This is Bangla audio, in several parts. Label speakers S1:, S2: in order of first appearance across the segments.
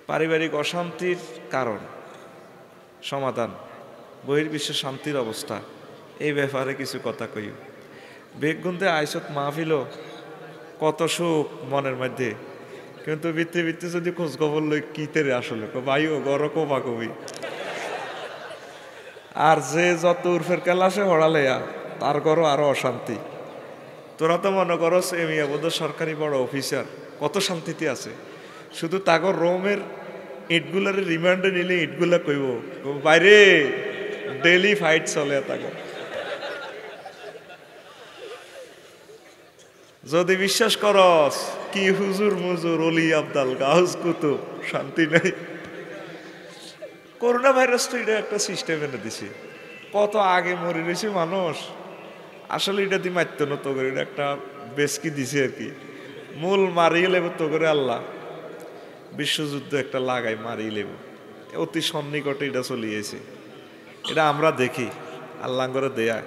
S1: পারিবারিক অশান্তির কারণ সমাধান, বহির্বিশ্বে শান্তির অবস্থা, এই ব্যাপারে কিছু কথা কই। বেগুনতে আইসত মাহফিল, কত সুখ মনের মধ্যে, কিন্তু বৃত্তে বৃত্তে যদি খোঁজখবর লই কিতেরে আসলে ভাইও গড় কবা কবি। আর যে যত উর্ফের কেলাসে হড়ালেয়া তার ঘরও আরো অশান্তি। তোরা তো মনে করো এমিয়া বোধ সরকারি বড় অফিসার, কত শান্তিতে আছে। শুধু তাগর রোমের ইটগুলার রিমান্ডে নিলে ইটগুলা কইব বাইরে ডেলি ফাইট চলে তাগর। যদি বিশ্বাস করস কি হুজুর মুজুর অলি আবদাল গাউস কুতুব, শান্তি নেই। করোনা ভাইরাস তো এটা একটা সিস্টেম এনে দিছে, কত আগে মরে রয়েছে মানুষ। আসলে এটা দিয়ে মারত না তো করে, এটা একটা বেসকি দিছে আর কি। মূল মারিয়ে লেব তো করে আল্লাহ, বিশ্বযুদ্ধ একটা লাগাই মারিয়ে লেব, অতি সন্নিকটে এটা চলিয়েছে। এটা আমরা দেখি আল্লাহ করে দেয়া।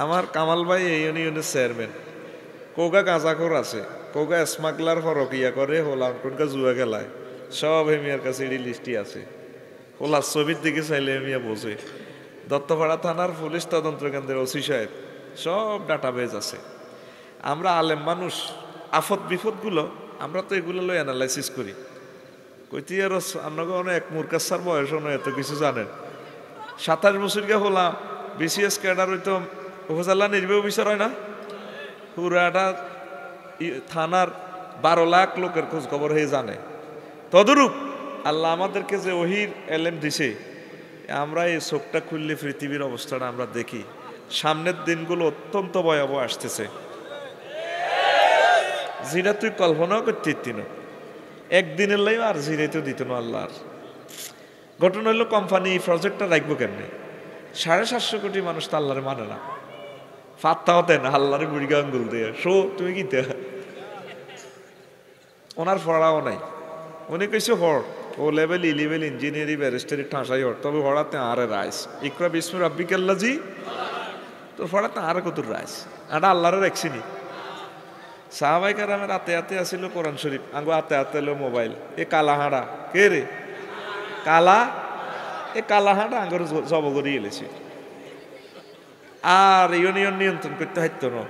S1: আমার কামাল ভাই এই ইউনিয়নের চেয়ারম্যান, কোগা গাঁজাখোর আছে, কোগা স্মাগলার ফরকিয়া করে, হোলা কোনকা জুয়া খেলায়, সব হেমিয়ার কাছে এডি লিস্টি আছে। হোলার ছবির দিকে চাইলে হেমিয়া বোঝে। দত্তপাড়া থানার পুলিশ তদন্ত কেন্দ্রের ওসি সাহেব সব ডাটাবেজ আছে। আমরা আলেম মানুষ, আফত বিপদগুলো আমরা তো এগুলো লই অ্যানালাইসিস করি। কইতি আর আপনাকে অনেক মূর্খার বয়স নয়, এত কিছু জানেন। 27 বছর গে হলা বিসিএস ক্যাডার হইতো উপজেলা নির্বাহী অফিসার হয় না, পুরাটা থানার 12 লাখ লোকের খোঁজ খবর হয়ে জানে। তদরূপ আল্লাহ আমাদেরকে যে ওহির এলেম দিছে, আমরা এই চোখটা খুললে পৃথিবীর অবস্থাটা আমরা দেখি। সামনের দিনগুলো অত্যন্ত ভয়াবহ আসতেছে, যেটা তুই কল্পনাও করতে দিত না। একদিনের লাই আর জিরাইতেও দিত না আল্লাহর। ঘটনা হলো কোম্পানি এই প্রজেক্টটা রাখবো কেমনে, 750 কোটি মানুষ তো আল্লাহরে মানে না, ফাত্তাও দেন আল্লাহরে বুড়ি আঙ্গুল দিয়ে শো তুমি কি দেয়া। ওনার পড়াও নাই, উনি কইছে হর ও লেভেল ইলেভেল ইঞ্জিনিয়ারিং ব্যারিস্টারি ঠাঁসাই হর, তবে হড়াতে আরে রাইস ইকরা বিসমে রাব্বিকাল্লাজি, তো হড়াতে আরে কত রাইস এটা আল্লাহরে রাখছিনি। সাহাবাই কারামের আতে আতে আসিল কোরআন শরীফ, আঙ্গো আতে আতে এলো মোবাইল। এ কালাহাড়া কে রে, কালা এ কালাহাড়া আঙ্গর জব করে এলেছে। আর ইউনিয়ন নিয়ন্ত্রণ করতে হাইতো না,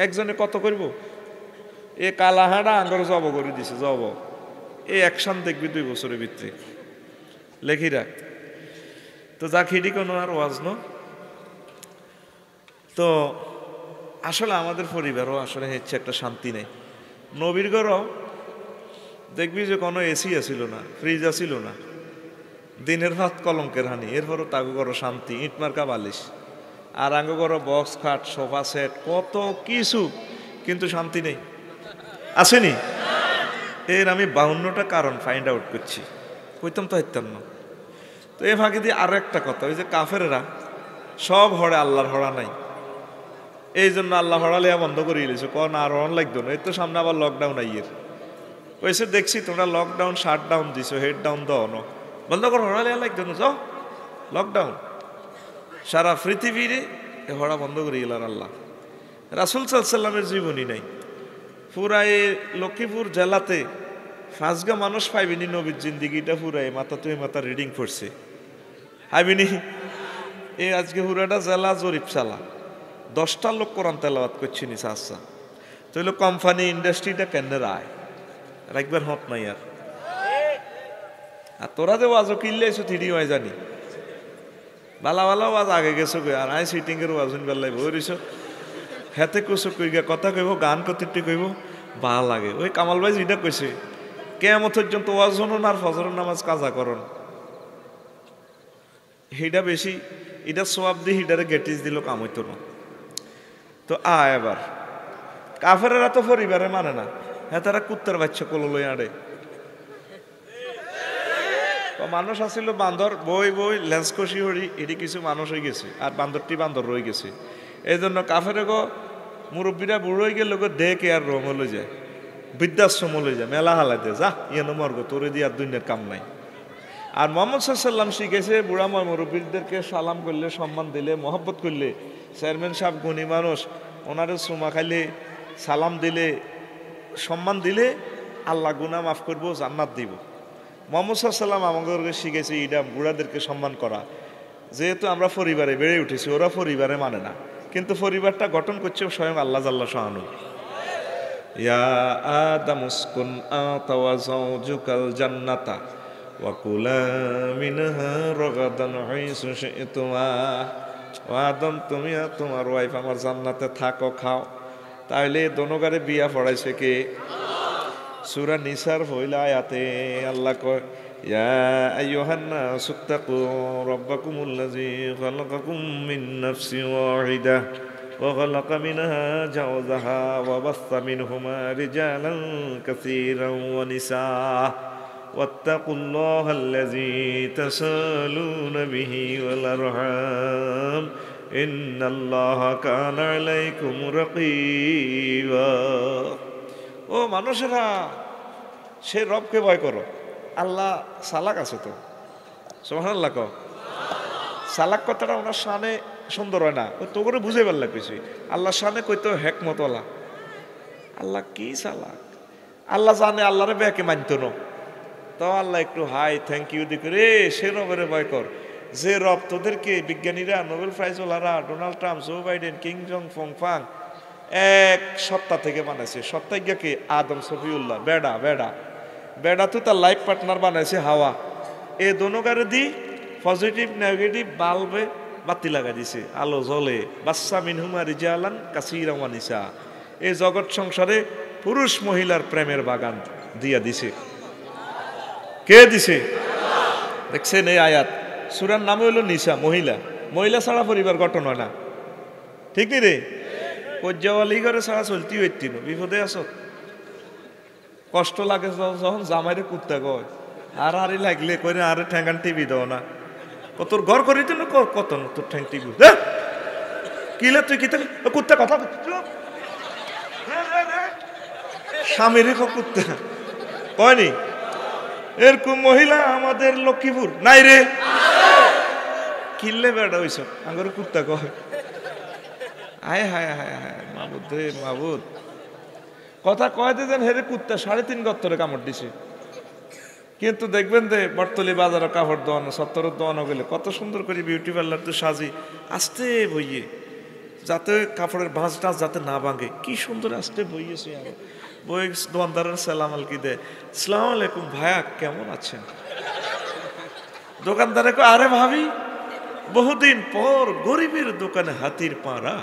S1: একজনে কত করব, এ কালাহাড়া আঙ্গর জব করে দিছে জব। এই অ্যাকশন দেখবি 2 বছরের ভিতরে, লেখি রাখ। তো যা খিডি কোনো আর ওয়াজ ন। তো আসলে আমাদের পরিবারও আসলে হচ্ছে একটা শান্তি নেই। নবীর ঘরও দেখবি যে কোনো এসি আসিল না, ফ্রিজ আসিল না, দিনের ভাত কলঙ্কের হানি, এরপরও তাকে করো শান্তি, ইট মার্কা বালিশ। আর আঙ্গ করো বক্স খাট সোফা সেট কত কিছু, কিন্তু শান্তি নেই, আসেনি। এর আমি 52টা কারণ ফাইন্ড আউট করছি, কইতাম তো হাইতাম না। তো এ ফাঁকি দিয়ে আরো একটা কথা, ওই যে কাফেরেরা সব হড়ে আল্লাহর হড়া নাই, এই জন্য আল্লাহ হড়ালিয়া বন্ধ করে দিয়েছে, কন আর হরণ লাগতো না। এই তো সামনে আবার লকডাউন আইয়ের কইছে, দেখছি তোমরা লকডাউন শাটডাউন দিছো, হেড ডাউন দাও ন, বন্ধ করো, হড়ালিয়া লাগতো না, যাও লকডাউন। সারা পৃথিবীরে এ হড়া বন্ধ করে গেলার আল্লাহ। রাসূল সাল্লাল্লাহু আলাইহি ওয়াসাল্লামের জীবনী নাই। পুরা এই লক্ষ্মীপুর জেলাতে 5 মানুষ পাইবিনি নবীর জিন্দিগিটা পুরাই মাথা তুই মাথা রিডিং করছে, পাইবিনি। এই আজকে পুরাটা জেলা জরিপ চালা 10টা লোক কোরআন তেলাওয়াত করছি নি। আচ্ছা তো হইলো কোম্পানি ইন্ডাস্ট্রিটা কেন রায় রাখবার হত নাই। আর তোরা যে ওয়াজও কিনলে এসো থিডি হয় জানি, বালা বালা ওয়াজ আগে গেছো গে, আর আই সিটিং এর ওয়াজ বেলায় বইছ হেতে কুসু কই গা কথা কইব, গান কতিটি কইব, ভাল লাগে। ওই কামাল ভাই যেটা কইছে কিয়ামত পর্যন্ত ওয়াজ শুনুন আর ফজরের নামাজ কাজা করুন, হিডা বেশি, এটা সোয়াব দিয়ে হিডারে গেটিস দিল কাম হইতো না। তো এবার কাফেরেরা তো পরিবারে মানে না, হ্যাঁ তারা কুত্তার বাচ্চা কোলো লই আড়ে। মানুষ আসিল বান্দর বই বই লেন্স কষি হরি, এটি কিছু মানুষ হয়ে গেছে, আর বান্দরটি বান্দর রয়ে গেছে। এই জন্য কাফেরে গো মুরব্বীরা বুড়ো হয়ে গেলে গো দেখে আর রঙ লই যায়, বৃদ্ধাশ্রম লই যায়, মেলা হালাই দেয়, যা ইয়েন মর্গ তোরে দিয়ে আর দুনিয়ার কাম নাই। আর মোহাম্মদ সাল্লাম শিখেছে বুড়াময় মুরব্বীদেরকে সালাম করলে, সম্মান দিলে, মহব্বত করলে, চেয়ারম্যান সাহেব গুণী মানুষ, ওনারে চুমা খাইলে, সালাম দিলে, সম্মান দিলে আল্লাহ গুনাহ মাফ করবো, জান্নাত দিব। মুহাম্মদ সাল্লাল্লাহু আলাইহি ওয়াসাল্লাম আমাদেরকে শিখেছে ইডা বুড়াদেরকে সম্মান করা। যেহেতু আমরা পরিবারে বেড়ে উঠেছি, ওরা পরিবারে মানে না, কিন্তু পরিবারটা গঠন করছে স্বয়ং আল্লাহ জাল্লা শাআনু। ইয়া আদম উসকুন আনতা ওয়া যাওজুকাল জান্নাতা ওয়া কুলা মিনহা রাগাদান হাইসু শি'তুমা। ও আদম, তুমি আর তোমার ওয়াইফ আমার জান্নাতে থাকো, খাও। তাহলে দোনোগারে বিয়া পড়াইছে কে? সূরা নিসার পয়লা আয়াতে আল্লাহ কয়, ইয়া আইয়ুহান নাসু তাকু রাব্বাকুমুল্লাযী খালাকাকুম মিন নাফসিন ওয়াহিদাহ ওয়া খালাকা মিনহা যাওজাহা ওয়া বাসসা মিনহুমা রিজালান কাসীরান ওয়া নিসা ওয়াত্তাকুল্লাহাল্লাযী তাসালুনা বিহি ওয়াল আরহাম ইন্নাল্লাহা কানা আলাইকুম রাকীবা। ও মানুষেরা, সে রবকে ভয় করো। আল্লাহ সালাক আছে তো, সুবহানাল্লাহ কও। সালাক কথাটা ওনার শানে সুন্দর হয় না, ওই তো করে বুঝে পারলে কিছু। আল্লাহ শানে কইতো হেকমতওয়ালা। আল্লাহ কি সালাক? আল্লাহ জানে আল্লাহরে বেকে মানতো না, তো আল্লাহ একটু হাই থ্যাংক ইউ দি করে সে রবের ভয় কর। যে রব তোদেরকে বিজ্ঞানীরা, নোবেল প্রাইজওয়ালারা, Donald Trump, Joe Biden, king জং ফং ফাং এক সত্তা থেকে বানাইছে। সত্তাজ্ঞাকে আদম সফিউল্লাহ বেড়া বেড়া বেড়া তো তার লাইফ পার্টনার বানাইছে হাওয়া। এ দোনোগারে দি পজিটিভ নেগেটিভ বাল্বে বাতি লাগাই দিছে, আলো জ্বলে। বাচ্চা মিনহুমা রিজালান কাসীরা ওয়া নিসা। এই জগৎ সংসারে পুরুষ মহিলার প্রেমের বাগান দিয়া দিছে। কে দিছে? দেখছেন এই আয়াত, সূরার নাম হইল নিসা, মহিলা। মহিলা ছাড়া পরিবার গঠন হয় না, ঠিক নি রে? পর্যাওয়ালি করে ছাড়া চলতি হইতি না, বিপদে আস। কষ্ট লাগে যখন জামাইরে কুত্তা কয়, আর আরে লাগলে কইরে আরে ঠ্যাঙ্গান টিভি দাও না, তোর ঘর করি তো কত না তোর ঠ্যাং টিভি কিলে তুই কি কুত্তা কথা স্বামীরে কুত্তা কয়নি। এরকম মহিলা আমাদের লক্ষ্মীপুর নাই রে, কিনলে বেড়া হইস আঙ্গর কুত্তা কয়। হায় হায় হায় হায় মাবুদ রে মাবুদ, কথা কয়তে যেন হেরে কুত্তা 3.5 গত্তরে কামড় দিছে। কিন্তু দেখবেন যে বটতলি বাজারে কাপড় দোয়ানো, সত্তরের দোয়ানো গেলে কত সুন্দর করে বিউটি পার্লার তো সাজি আস্তে বইয়ে, যাতে কাপড়ের ভাঁজ টাজ যাতে না ভাঙে, কি সুন্দর আস্তে বইয়েছে। আর বই দোয়ানদারের সালাম আলকি দেয়, আসসালামু আলাইকুম ভাইয়া কেমন আছেন? দোকানদারে কো, আরে ভাবি বহুদিন পর গরিবের দোকানে হাতির পাড়া,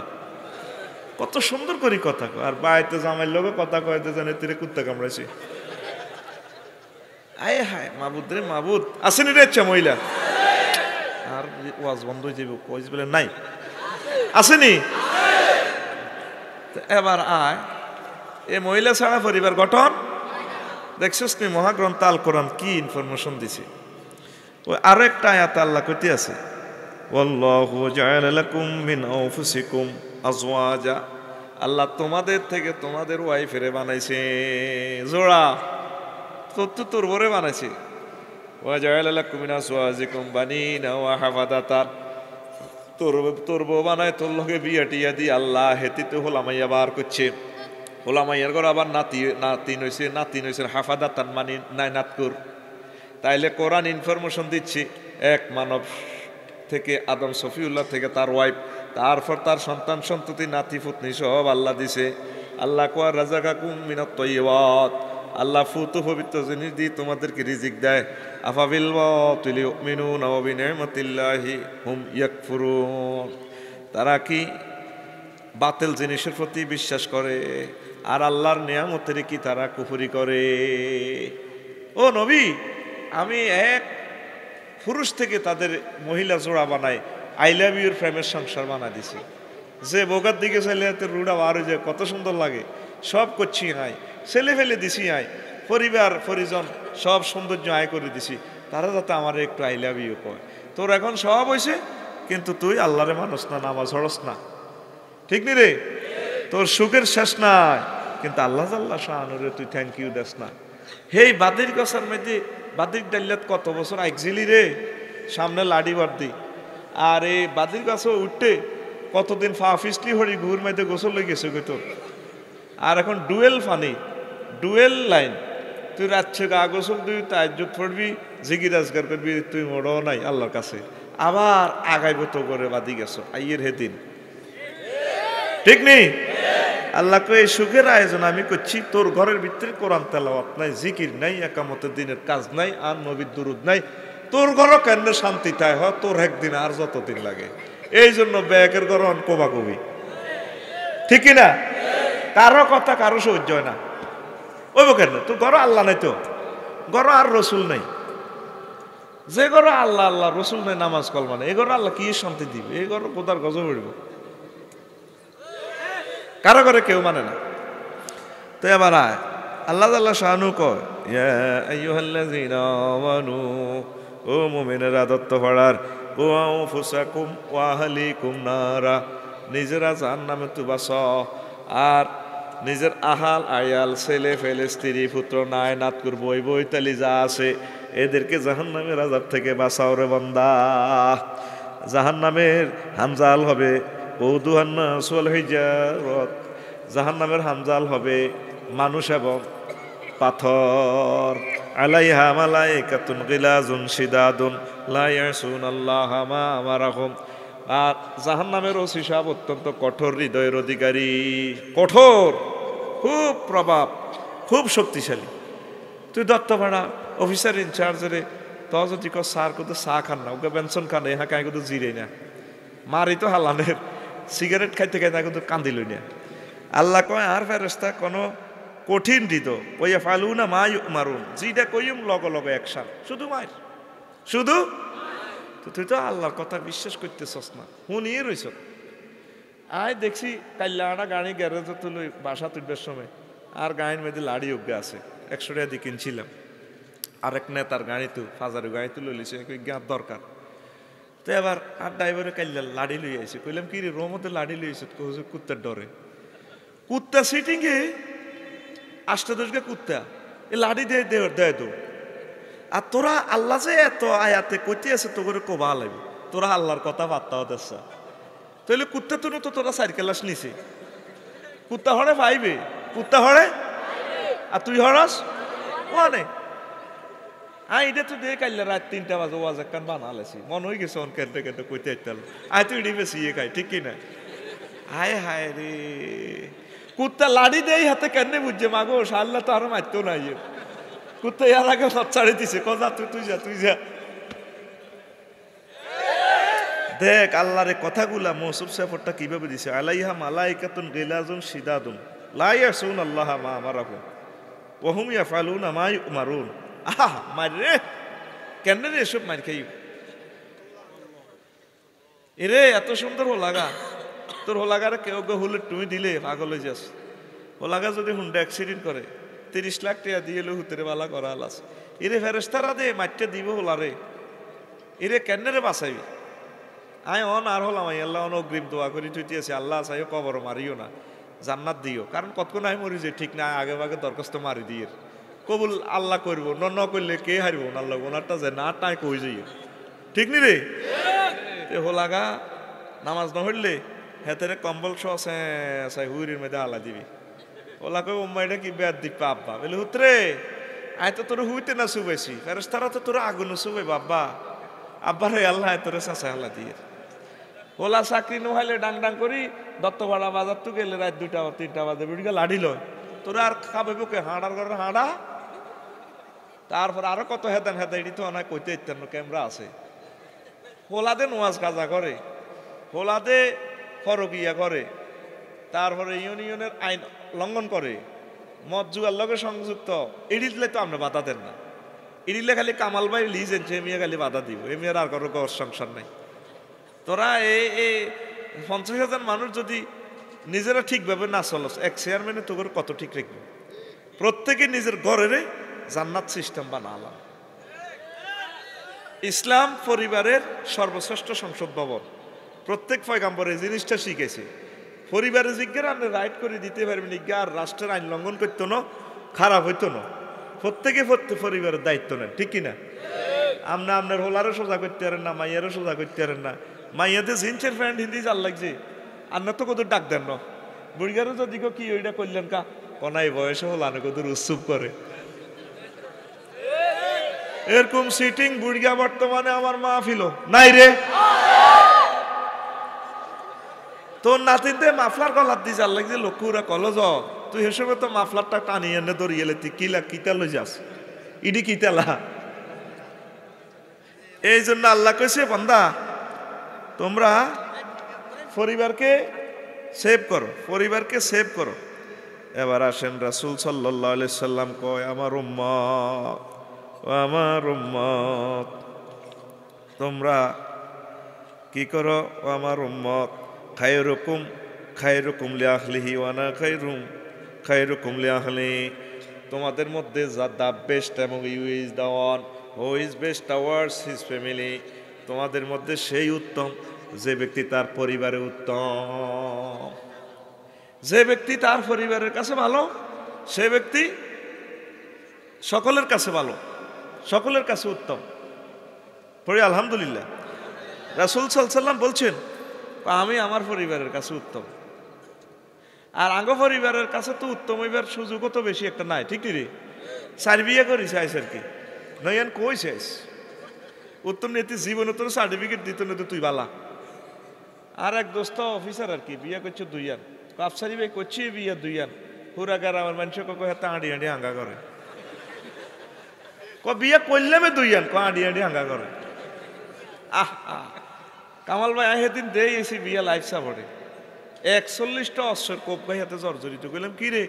S1: কত সুন্দর করে কথা কয়। আর বাইতে জামাইয়ের লোকে কথা কয় জানে তিরে কুত্তা কামড়াইছে। আয় হায় মাবুদ রে মাবুদ, আসেনি রে ইচ্ছা মহিলা? আর ওয়াজ বন্ধ হয়ে যাবে, কইস বলে নাই আসেনি। এবার আয়, এ মহিলা ছাড়া পরিবার গঠন দেখছিস নি? মহাগ্রন্থ আল কোরআন কি ইনফরমেশন দিছে। ওই আরো একটা আয়াত আল্লাহ কইতে আছে, ওয়াল্লাহু জাআলা লাকুম মিন আনফুসিকুম আজওয়াজা। আল্লাহ তোমাদের থেকে তোমাদের ওয়াইফেরে বানাইছে জোড়া, তোর বরে বানাইছে। ওয়া জাআলা লাকুম মিন আজওয়াজিকুম বানিনা ওয়া হাফাদাতান। তোর বউ বানায় তোর লগে বিয়া টিয়া দি আল্লাহ হেতিতে হোলামাইয়া বার করছে। হোলামাইয়ার ঘর আবার নাতিন হয়েছে হাফাদাতান মানে নাই নাতকুর। তাইলে কোরআন ইনফরমেশন দিচ্ছি, এক মানব থেকে আদম সফিউল্লাহ থেকে তার ওয়াইফ, তারপর তার সন্তান সন্ততি নাতি পুতনি সব আল্লাহ দিছে। আল্লাহ কোয়া রাযাকাকুম মিনাত তাইয়্যিবাত, আল্লাহ ফুতু পবিত্র জিনিস দিয়ে তোমাদেরকে রিজিক দেয়। আফাবিল বাতিলি ইউমিনুনা ওয়া বিনি'মাতিল্লাহি হুম ইয়াকফুরুন। তারা কি বাতিল জিনিসের প্রতি বিশ্বাস করে আর আল্লাহর নিয়ামতের কি তারা কুফরি করে? ও নবী, আমি এক পুরুষ থেকে তাদের মহিলা জোড়া বানাই, আই লাভ ইউর প্রেমের সংসার বানা দিছি। যে বোগার দিকে চাইলে রুড়া বার হয়ে যায়, কত সুন্দর লাগে। সব করছি আয়, ছেলে ফেলে দিছি আয়, পরিবার পরিজন সব সৌন্দর্য আয় করে দিছি, তারা যাতে আমার একটু আই লাভ ইউ কয়। তোর এখন সব হয়েছে, কিন্তু তুই আল্লাহরে মানুষ না, নামাজ হরস না, ঠিক নি রে? তোর সুখের শেষ নাই, কিন্তু আল্লাহ জাল্লা শাহানুরে তুই থ্যাংক ইউ দেস না। হেই বাদির গাছের মধ্যে বাদির ডাইলাত কত বছর আইকছিলি রে, সামনে লাডি বার্দি, আর এই বাদির গাছে উঠতে কতদিন ফা ফিসলি হরি ঘুর মধ্যে গোসল হয়ে গেছে তোর। আর এখন ডুয়েল ফানি, ডুয়েল লাইন, তুই রাতছে গা গোসল তুই তাহাজ্জুদ পড়বি, জিকির আজগার করবি, তুই মোড়ও নাই আল্লাহর কাছে, আবার আগাইব তো করে বাদি গেছো আইয়ের হেদিন, ঠিক নেই? আল্লাহকে এই সুখের আয়োজন আমি করছি, তোর ঘরের ভিতরে কোরআন তেলাওয়াত নাই, জিকির নাই, একামতের দিনের কাজ নাই, আর নবীর দুরুদ নাই, তোর ঘরও কেন শান্তি তাই হয় তোর একদিন আর যতদিন লাগে। এই জন্য ব্যাগের ঘর কবা কবি, ঠিক না? কারো কথা কারো সহ্য হয় না। ওই কেন তোর ঘর আল্লাহ নাই, তো ঘর আর রসুল নাই, যে ঘর আল্লাহ আল্লাহ রসুল নাই, নামাজ কলমা নেই, এই ঘর আল্লাহ কি শান্তি দিবে? এই ঘর কোথার গজব পড়ব, কারো ঘরে কেউ মানে না। তো এবার আল্লাহ আল্লাহ শাহানু কয়, ইয়া আইয়ুহাল্লাযীনা আমানু, ও মুমিনেরা দত্ত পাড়ার, ও আনফুসাকুম ওয়া আহলিকুম নারা, নিজেরা জাহান্নামে তো বাঁচাও, আর নিজের আহাল আয়াল ছেলে ফেলে স্ত্রী পুত্র নাই নাতকুর বই বইতালি যা আছে এদেরকে জাহান্নামের আযাব থেকে বাঁচাও রে বান্দা। জাহান্নামের হামজাল হবে কৌদুহান্নাস ওয়াল হিজারত, জাহান্নামের হামজাল হবে মানুষ এবং পাথর। আলাইহা মালাইকাতুন গিলাজুন শিদাদুন লা ইয়াসুনাল্লাহা মা আমারাহুম, আর জাহান্নামের ওসি সাহেব অত্যন্ত কঠোর হৃদয়ের অধিকারী, কঠোর, খুব প্রভাব, খুব শক্তিশালী। তুই দত্তপাড়া অফিসার ইনচার্জরে তো যদি কো সার কোথাও চা খান না, ওকে বেনসন খান, এহা কাই কোথাও জিরে না, মারি তো হালানের সিগারেট খাইতে খাইতে কিন্তু কান্দিল না। আল্লাহ কয় আর ফেরেশতা কোনো কঠিন হৃদ ওইয়া ফালু না মা মারুন, যেটা কইম লগে লগে একসাথ, শুধু মায়ের শুধু। তো তুই তো আল্লাহর কথা বিশ্বাস করতেছস না, শুনিয়ে রইছ। আয় দেখছি কাল্লাটা গাড়ি গ্যারেজে তুলো বাসা তুলবার সময়, আর গাড়ির মধ্যে লাড়ি অজ্ঞা আছে, 100 টাকা দিয়ে কিনছিলাম, আরেক নেতার গাড়ি তো ফাজারু গাড়ি তুলে লিছে জ্ঞান দরকার। তো এবার আর ড্রাইভারে কাল্লা লাড়ি লই আইছে, কইলাম কি রে রোমতে লাড়ি লই আইছে? হুজুর কুত্তার ডরে, কুত্তা সিটিংয়ে 8-10 কুত্তা এ লাড়ি দেয় দেয় তো। আর তোরা আল্লাহ যে এত আয়াতে কইতে আছে তো করে কোবা লাগবে, তোরা আল্লাহর কথা বার্তাও দেশা, তাহলে কুত্তা তুনো তো তোরা 4 ক্লাস নিছে, কুত্তা হরে পাইবে, কুত্তা হরে, আর তুই হরস ওনে। এটা তো দিয়ে কাইলে রাত 3টা বাজে ওয়াজ একখান বানালেছি, মন হয়ে গেছে অন কেটে কেটে কইতে ইত্যাল, আয় তুই ডিবে সিয়ে খাই, ঠিক কিনা? হায় হায় রে, কুত্তা লাড়ি দেয় হাতে কেন বুঝছে মাগো, আল্লাহ তো আরো মারতো না, কুত্তা ইয়ার আগে ছাড়ে দিছে, কজা তুই যা তুই যা। দেখ আল্লাহর কথাগুলা মৌসুফ সাফরটা কিভাবে দিছে, আলাইহা মালাইকাতুন গিলাজুন শিদাদুন লা ইয়াসুনাল্লাহা মা আমারাহুম ওয়া হুম ইয়াফআলুনা মা ইউমারুন। আহা মারে কেন রে এসব মার খাই, এরে এত সুন্দর হোলাগা, তোর হোলাগারে কেউ কেউ হুলে তুমি দিলে পাগল হয়ে যাস। হোলাগা যদি হুন্ডা অ্যাক্সিডেন্ট করে 30 লাখ টাকা দিয়ে এলো হুতেরে বালা করা আলাস, এরে ফেরেস্তারা দে মারতে দিব হোলারে, এরে কেন রে বাঁচাইবি? আয় অন আর হলাম আল্লাহ অন অগ্রিম দোয়া করি তুই আছে, আল্লাহ চাইও কবর মারিও না, জান্নাত দিও, কারণ কতক্ষণ আমি মরি যে ঠিক না, আগে ভাগে দরখাস্ত মারি দিয়ে কবুল আল্লাহ করবো, ন করলে কে হারবো আল্লাহ, ওনারটা যায় না টাই কই যাই, ঠিক নি রে? হোলাগা নামাজ না হইলে হেতেরে কম্বল সাই হুইরির মধ্যে আল্লাহ দিবি, ওলা কই ওম্মা এটা কি বেদ দিপা আব্বা বলে হুতরে আয় তো তোর হুইতে না শুবেছি, ফেরেশতারা তো তোর আগুন শুবে বাব্বা, আব্বা রে আল্লাহ তোরে চাষা আল্লাহ দিয়ে। ওলা চাকরি নোহাইলে ডাং ডাং করি দত্তপাড়া বাজার তো গেলে রাত 2টা 3টা বাজে বিড়িকে লাড়ি লয়, তোরা আর খাবে বুকে হাঁড়ার ঘরে হাঁড়া, তারপর আরো কত হেদান হেদা এটি তো অনেক কইতে ইত্যান্ন ক্যামেরা আছে। হোলাদে নোয়াজ কাজা করে, হোলাদে ফরকিয়া করে, তারপরে ইউনিয়নের আইন লঙ্ঘন করে, মদ জুয়ার লগে সংযুক্ত, এডিলে তো আমরা বাধা দেন না, এডিলে খালি কামাল ভাই লিজ এনছে মেয়ে খালি বাধা দিব, এ মেয়ের আর কারো ঘর সংসার নাই। তোরা এই 50,000 মানুষ যদি নিজেরা ঠিকভাবে না চলস, এক চেয়ারম্যানে তোর কত ঠিক রাখবে? প্রত্যেকে নিজের ঘরের জান্নাত সিস্টেম বানালাম। ইসলাম পরিবারের সর্বশ্রেষ্ঠ সংসদ ভবন, প্রত্যেক পয়গাম্বর এই জিনিসটা শিখেছে। পরিবারে জিজ্ঞাসা আপনি রাইট করে দিতে পারবেন, আর রাষ্ট্রের আইন লঙ্ঘন করতো না, খারাপ হইতো না, প্রত্যেকে পরিবারের দায়িত্ব নেন, ঠিক কিনা? আপনার হোলারও সোজা করতে পারেন না, মাইয়ারও সোজা করতে পারেন না, মাইয়াতে জিন্সের প্যান্ট হিন্দি জাল লাগছে, আপনার তো কত ডাক দেন না, বুড়িগারও যদি কি ওইটা করলেন কা কনাই বয়সে হোলানো কত উৎসুপ করে, এরকম সিটিং বুড়িয়া বর্তমানে আমার মাহফিল নাই রে। তোর নাতিনতে মাফলার গলার দিয়ে যার লাগছে লক্ষ্যরা কলজ তুই হিসেবে তো মাফলারটা টানিয়ে এনে ধরিয়ে তুই কিলা কিতা লই যাস ইডি কিতালা। এই জন্য আল্লাহ কইছে বান্দা তোমরা পরিবারকে সেভ করো, পরিবারকে সেভ করো। এবার আসেন রাসূল সাল্লাল্লাহু আলাইহি সাল্লাম কয় আমার উম্মত, আমার উম্মত তোমরা কি করো, আমার উম্মত খায়রুকুম খায়রুকুম লিআহলিহি ওয়া আনা খায়রুকুম লিআহলি। তোমাদের মধ্যে যা দা বেস্ট এবং you is the one who is best towards his family. তোমাদের মধ্যে সেই উত্তম যে ব্যক্তি তার পরিবারে উত্তম। যে ব্যক্তি তার পরিবারের কাছে ভালো সে ব্যক্তি সকলের কাছে ভালো, সকলের কাছে উত্তম। পড়ি আলহামদুলিল্লাহ। রাসূল সাল্লাল্লাহু আলাইহি সাল্লাম বলছেন আমি আমার পরিবারের কাছে উত্তম। আর আঙ্গ পরিবারের কাছে তো উত্তম হইবার সুযোগও তো বেশি একটা নাই, ঠিক রে? চার বিয়ে করি চাইছ আর কি নয়ান কই শেষ উত্তম নীতি জীবনে তোর সার্টিফিকেট দিত না তুই বালা। আর এক দোস্ত অফিসার আর কি বিয়ে করছে দুইয়ান কাপসারি ভাই করছি বিয়ে দুইয়ান হুরাগার আমার মানুষ হাতে আঁড়ি আঁড়ি হাঙ্গা করে বিয়ে করলামে দুইয়ান আঁড়ি আঁড়ি হাঙ্গা করে। আহ কামাল ভাই সেদিন দেই এসি বিয়ে লাইফ সাপোর্টে 41টা অশ্বর কোপ ভাই হাতে জর্জরিত কইলাম কি রে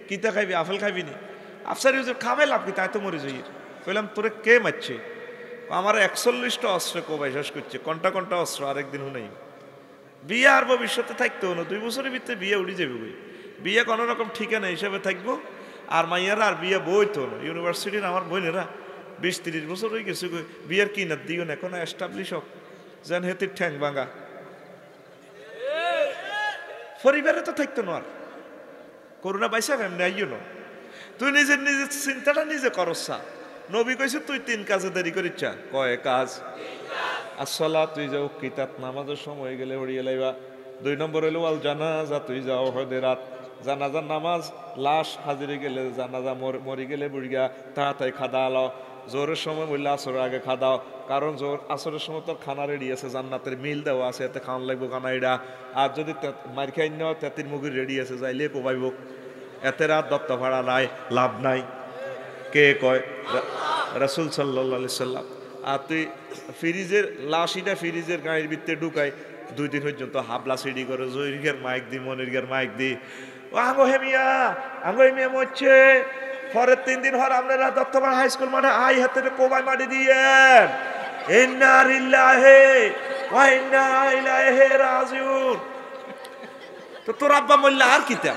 S1: কিতা খাইবি আপেল খাইবি নি আফসারি খাবে লাভ কি তাই তো মরে যাই। কইলাম তোরে কে মারছে? আমার 41টা অস্ত্র কোবাই শেষ করছে কন্টা কন্টা অস্ত্র আরেকদিন হুনাই। বিয়ে আর ভবিষ্যতে থাকতো না 2 বছরের ভিতরে বিয়ে উড়ি যাবে বই। বিয়ে কোনো রকম ঠিকানা হিসেবে থাকবো আর মাইয়ারা আর বিয়ে বইতো না। ইউনিভার্সিটির আমার বোনেরা 20-30 বছর হয়ে গেছে বিয়ের কিনার দিও না এখন এস্টাবলিশ হোক যেন হেতির ঠ্যাং ভাঙা। পরিবারে তো থাকতো না আর করোনা পাইসা এমনি আইও না। তুই নিজের নিজের চিন্তাটা নিজে করসা। নবী কইছে তুই 3 কাজে দেরি করিচ্ছা কয় কাজ আসলা তুই যাও কিতাব নামাজের সময় গেলে হড়িয়ে লাইবা। 2 নম্বর হইলো আল জানাজা তুই যাও হদে রাত জানাজার নামাজ লাশ হাজিরে গেলে জানাজা মরি গেলে বুড়িয়া তাড়াতাড়ি খাদা আলো। জোরের সময় বললে আসরের আগে খাদাও কারণ জোর আসরের সময় তোর খানা রেডি আছে জান্নাতের মিল দেওয়া আছে এতে খাওয়ান লাগবো খানা এটা। আর যদি মার খাই নেওয়া তেতির মুগির রেডি আছে যাইলে কোবাইব এতে রাত দত্ত ভাড়া নাই লাভ নাই। কে কয়? রাসূল সাল্লাল্লাহু আলাইহি সাল্লাম। আর তুই ফ্রিজের লাশিটা ফ্রিজের গাড়ির ভিতরে ঢুকাই 2 দিন পর্যন্ত হাবলা সিডি করে জহির মাইক দি মনির মাইক দি ও আঙ্গো হেমিয়া মরছে পরের 3 দিন হর আপনারা দত্তপাড়া হাই স্কুল মাঠে আই হাতে কোবাই মাটি দিয়েন ইন্না লিল্লাহি ওয়া ইন্না ইলাইহি রাজিউন। তো তোর আব্বা মল্লা আর কিতা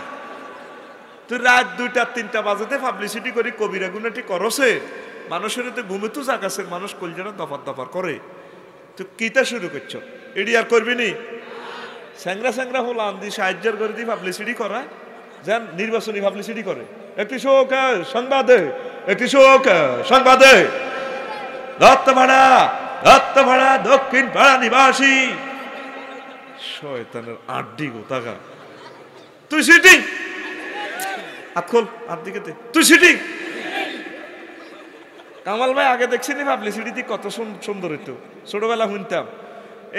S1: তুই রাত 2টা-3টা বাজেতে পাবলিসিটি করি কবিরা গুনাটি করছে মানুষের তো ঘুমে তো জাগাছেন মানুষ কলজাটা দফার দফার করে তুই কিতা শুরু করছো এডি আর করবি নি? স্যাংরা হল আন্দি সাহায্যের করে দিয়ে পাবলিসিটি করা যেন নির্বাচনী পাবলিসিটি করে। একটি শোক সংবাদে দত্তপাড়া দক্ষিণ পাড়া নিবাসী শয়তানের আড্ডি গোতাগা তুই সিটিং আতখোল আর দিকে তুই সিটিং। কামাল ভাই আগে দেখছিনি পাবলিসিটি কত সুন্দর হইতো ছোটবেলা শুনতাম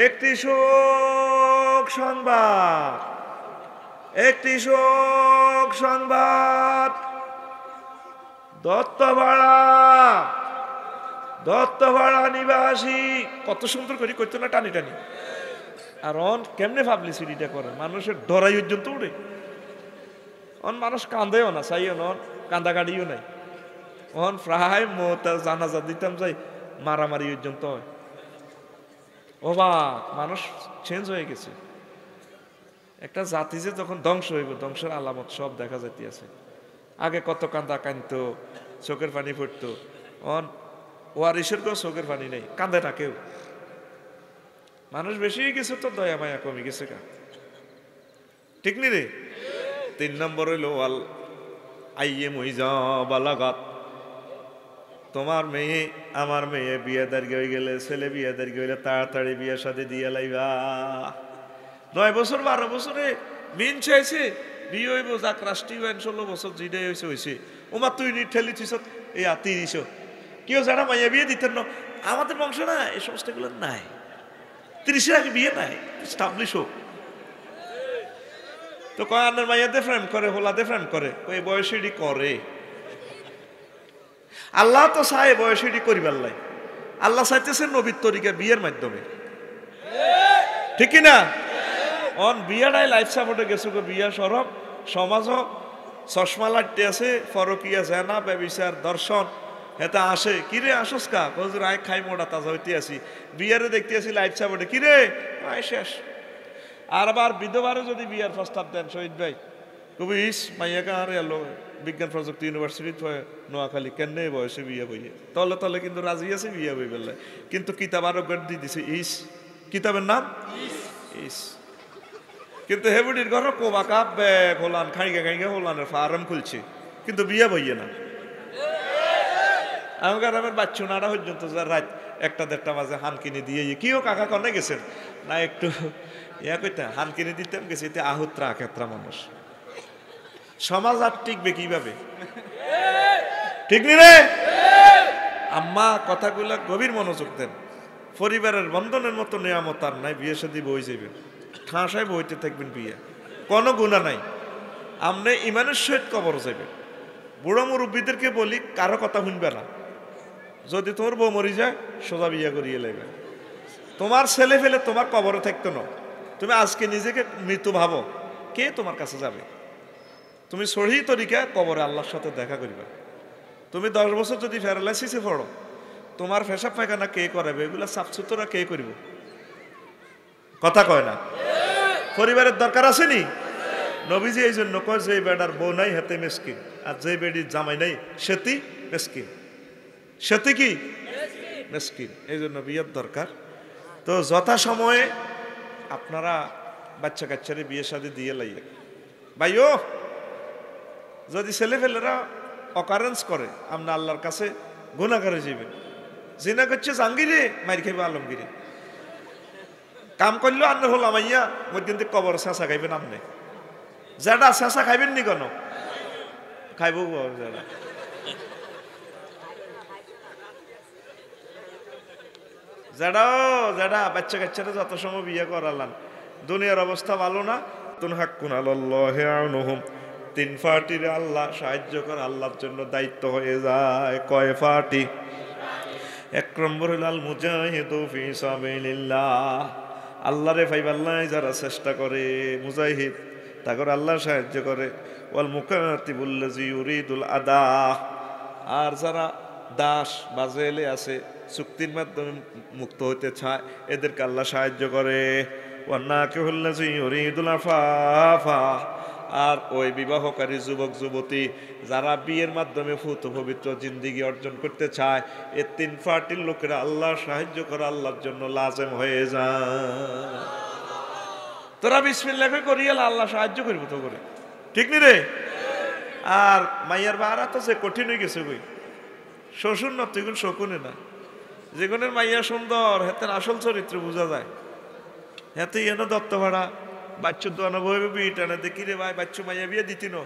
S1: একটি শোক সংবাদ দত্তপাড়া নিবাসী কত সুন্দর করে করতো না টানি টানি। আর অন কেমনে পাবলিসিটিটা করে মানুষের ডরাই পর্যন্ত উঠে অন মানুষ কান্দেও না চাইও না কান্দাকাটিও নাই অন প্রায় মোতার জানাজা দিতাম যাই মারামারি পর্যন্ত হয়। অবাক মানুষ চেঞ্জ হয়ে গেছে। একটা জাতি যে যখন ধ্বংস হইব ধ্বংসের আলামত সব দেখা যাইতে আছে। আগে কত কান্দা কান্দতো চোখের পানি পড়তো অন ওয়ারিসের কেউ চোখের পানি নেই কান্দে না কেউ। মানুষ বেশি গেছে তো দয়া মায়া কমে গেছে কা ঠিক নি রে? 3 নম্বর হইলো ওয়াল আইয়ে মইজা বালাগাত তোমার মেয়ে আমার মেয়ে বিয়ে দাঁড়িয়ে হয়ে গেলে ছেলে বিয়ে দাঁড়িয়ে হইলে তাড়াতাড়ি বিয়ের সাথে দিয়ে লাইবা। 9 বছর 12 বছরে মিন চাইছে বিয়ে হইব যাক রাষ্ট্রীয় আইন 16 বছর যেটাই হয়েছে ওমা তুই ঠেলি থিস এই 30 কেউ যারা মাইয়া বিয়ে দিতেন না, আমাদের বংশ না এই সমস্যাগুলো নাই, 30-এর আগে বিয়ে নাই, স্টাবলিশ হোক। তো কয় আন্নার মাইয়াতে ফ্রেন্ড করে, হোলাতে ফ্রেন্ড করে, ওই বয়সেরই করে। আল্লাহ তো চায় বয়সেরই করিবার লাই, আল্লাহ চাইতেছেন নবীর তরিকা বিয়ের মাধ্যমে, ঠিক কিনা? অন বিয়াটাই লাইফ সাপোর্টে গেছে, বিয়া সরব সমাজ চশমা লাটতে আছে, ফরকিয়া জেনা ব্যবিচার দর্শন হেতা আসে, কিরে আসস কা কজুর আয় খাই মোটা তাজা হইতে আসি, বিয়ারে দেখতে আসি লাইফ সাপোর্টে, কিরে আয় শেষ। আর আবার বিধবারে যদি বিয়ার প্রস্তাব দেন শহীদ ভাই, কবি ইস মাইয়াকে আর এলো বিজ্ঞান প্রযুক্তি ইউনিভার্সিটিত নোয়াখালী কেন বয়সে বিয়ে বইয়ে, তলে তলে কিন্তু রাজি আছে বিয়ে বই বেলায়, কিন্তু কিতাব আরো গড় দিয়ে দিছে ইস, কিতাবের নাম ইস। কিন্তু হেবুডির ঘর কোবা কাপ ব্যাগ হোলান খাইগে খাইগে হোলানের ফার্ম খুলছে, কিন্তু বিয়ে বইয়ে না। আমার গ্রামের বাচ্চু নাড়া পর্যন্ত যা রাত 1-1:30 বাজে হান কিনে দিয়ে কিও কাকা কনে গেছেন না, একটু ইয়া কইতা হান কিনে দিতাম, গেছে এতে আহুত্রা ক্ষেত্রা মানুষ। সমাজ আর টিকবে কিভাবে? ঠিক নি রে? আম্মা কথাগুলা গভীর মনোযোগ দেন। পরিবারের বন্ধনের মতো নিয়ামত আর নাই, বিয়ে শাদী বই যাবেন, ঠাঁসায় বইতে থাকবেন, বিয়ে কোনো গুণা নাই। আমনে ইমানের সহিত কবর যাবেন। বুড়ো মুরব্বীদেরকে বলি কারো কথা শুনবে না, যদি তোর বউ মরি যায় সোজা বিয়ে করিয়ে লাগবে। তোমার ছেলে ফেলে তোমার কবরে থাকতো না, তুমি আজকে নিজেকে মৃত্যু ভাবো, কে তোমার কাছে যাবে? তুমি সহি তরিকা কবরে আল্লাহর সাথে দেখা করিবা। তুমি 10 বছর যদি প্যারালাইসিসে পড়ো, তোমার পেশাব পায়খানা কে করাবে? এগুলা সাফ সুতরা কে করিব? কথা কয় না? পরিবারের দরকার আসেনি? নবীজি এই জন্য কয় যে বেড়ার বউ নাই হেতে মেসকিন, আর যে বেডির জামাই নাই সেটি মেসকিন। সেটি কি মেসকিন। এই জন্য বিয়ের দরকার। তো যথাসময়ে আপনারা বাচ্চা কাচ্চারে বিয়ে শাদী দিয়ে লাইয়ে ভাইও, যদি ছেলেফেলেরা অকারেন্স করে আমরা আল্লাহর কাছে গুনাহগারে যাবেন। জিনা করছে জাঙ্গিরে মাইর খাইবে আলমগিরে, কাম করলো আন্নার হল আমাইয়া মধ্যে কবর চেঁচা খাইবেন, আপনি যেটা চেঁচা খাইবেন নি কেন? খাইব যেটা। যেটা বাচ্চা কাচ্চারা যত সময় বিয়ে করালাম, দুনিয়ার অবস্থা ভালো না। তুন হাক্কুন আলাল্লাহি আউনুহুম, 3 পার্টির আল্লাহ সাহায্য করে, আল্লাহর জন্য দায়িত্ব হয়ে যায়। কয় পার্টি? 1 নম্বর হল আল মুজাহিদু ফি সাবিলিল্লাহ, আল্লাহরে পাইবার যারা চেষ্টা করে, মুজাহিদ তাগর আল্লাহ সাহায্য করে। ওয়াল মুকাতিবুল্লাযী ইউরিদুল আদা, আর যারা দাস বা জেলে আছে চুক্তির মাধ্যমে মুক্ত হইতে চায়, এদেরকে আল্লাহ সাহায্য করে। ওয়ান্নাকিহুল্লাযী ইউরিদুল আফাফা, আর ওই বিবাহকারী যুবক যুবতী যারা বিয়ের মাধ্যমে ফুত পবিত্র জিন্দিগি অর্জন করতে চায়, এই 3 পার্টির লোকেরা আল্লাহ সাহায্য করে, আল্লাহর জন্য লাজেম হয়ে যায়। তোরা বিসমিল্লাহ করিয়া আল্লাহ সাহায্য করবো তো করে, ঠিক নি রে? আর মাইয়ার বাহারা তো সে কঠিন হয়ে গেছে, বই শ্বশুর না তুই শকুনে না, যেগুনের মাইয়া সুন্দর হেতেন আসল চরিত্র বোঝা যায়। হেতে এনে দত্ত ভাড়া বাচ্চু দোয়ানো বইবে বিয়ে টানে, দেখি রে ভাই বাচ্চু মাইয়া বিয়ে দিতি নো,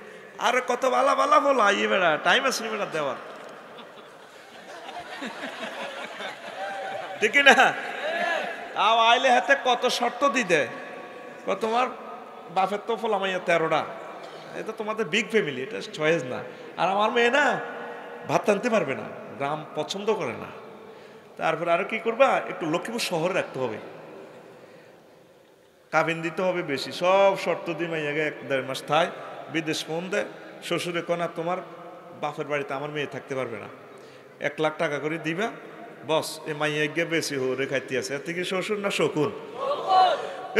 S1: আর কত বালা বালা বলো আইয়ে বেড়া, টাইম আছে বেড়া দেওয়ার, ঠিক না? তাও আইলে হাতে কত শর্ত দি দেয়, তোমার বাপের তো ফল আমাইয়া 13টা, এটা তোমাদের বিগ ফ্যামিলি, এটা চয়েস না। আর আমার মেয়ে না ভাত আনতে পারবে না, গ্রাম পছন্দ করে না। তারপরে আরো কি করবা, একটু লক্ষ্মীপুর শহরে রাখতে হবে, কাবিন দিতে হবে বেশি, সব শর্ত দিয়ে মাইয়াকে 1-1.5 মাস থায়, বিদেশ ফোন দেয়, শ্বশুরে কোনা তোমার বাপের বাড়িতে আমার মেয়ে থাকতে পারবে না, 1 লাখ টাকা করে দিবা, বস এ মাইয়া গিয়ে বেশি হরে খাইতে আছে। এর থেকে শ্বশুর না শকুন?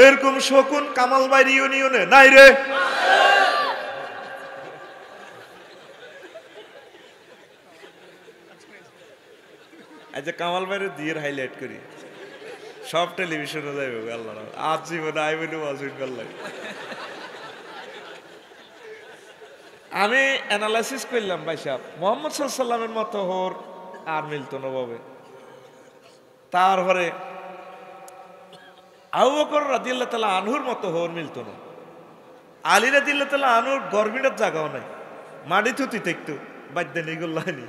S1: এরকম শকুন কামালবাড়ি ইউনিয়নে নাই রে। আচ্ছা কামালবাড়ির দিয়ের হাইলাইট করি, সব টেলিভিশনে যাইবে আল্লাহ, আজ জীবনে আইবেন ওয়াজিব করলাম। আমি অ্যানালাইসিস করলাম ভাই সাহেব, মুহাম্মদ সাল্লাল্লাহু আলাইহি ওয়াসাল্লামের মতো হোর আর মিলতো না ভাবে। তারপরে আবু বকর রাদিয়াল্লাহু তাআলা আনহুর মতো হোর মিলতো না, আলী রাদিয়াল্লাহু তাআলা আনহুর গর্বিটার জায়গাও নাই, মাটি থুতি থাকতো বাদ্যে নিগুল্লাহনি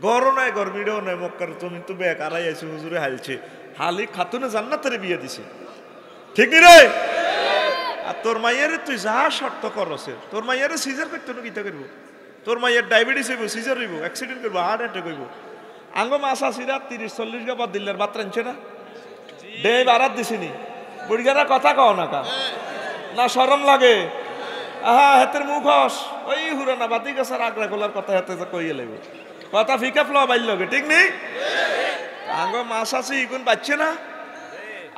S1: গরও নাই গরমিটাও নাই, মক্কার তুমি তো বেক আড়াই আছে, হুজুরে হালছে, হালি খাতুনে জান্নাতের বিয়ে দিছে, ঠিক নি রে? আর তোর মাইয়ারে তুই যা শর্ত করছে, তোর মাইয়ারে সিজার করতে না কিতা করবো, তোর মাইয়ার ডায়াবেটিস হইব, সিজার হইব, অ্যাক্সিডেন্ট করবো, হার্ট অ্যাটাক হইব। আঙ্গ মাসা সিরা 30-40 গা বাদ দিল্লার বাত রানছে না, ডে বারাত দিছিনি, বুড়িগারা কথা কও না কা না শরম লাগে? আহা হাতের মুখ হস ওই হুরানা বাতি গাছার আগ্রা গোলার কথা হাতে কইয়ে লাগবে, কথা ফিকা ফ্লো বাইল লগে, ঠিক নেই? আঙ্গ মাস আছে ইগুন বাচ্চে না,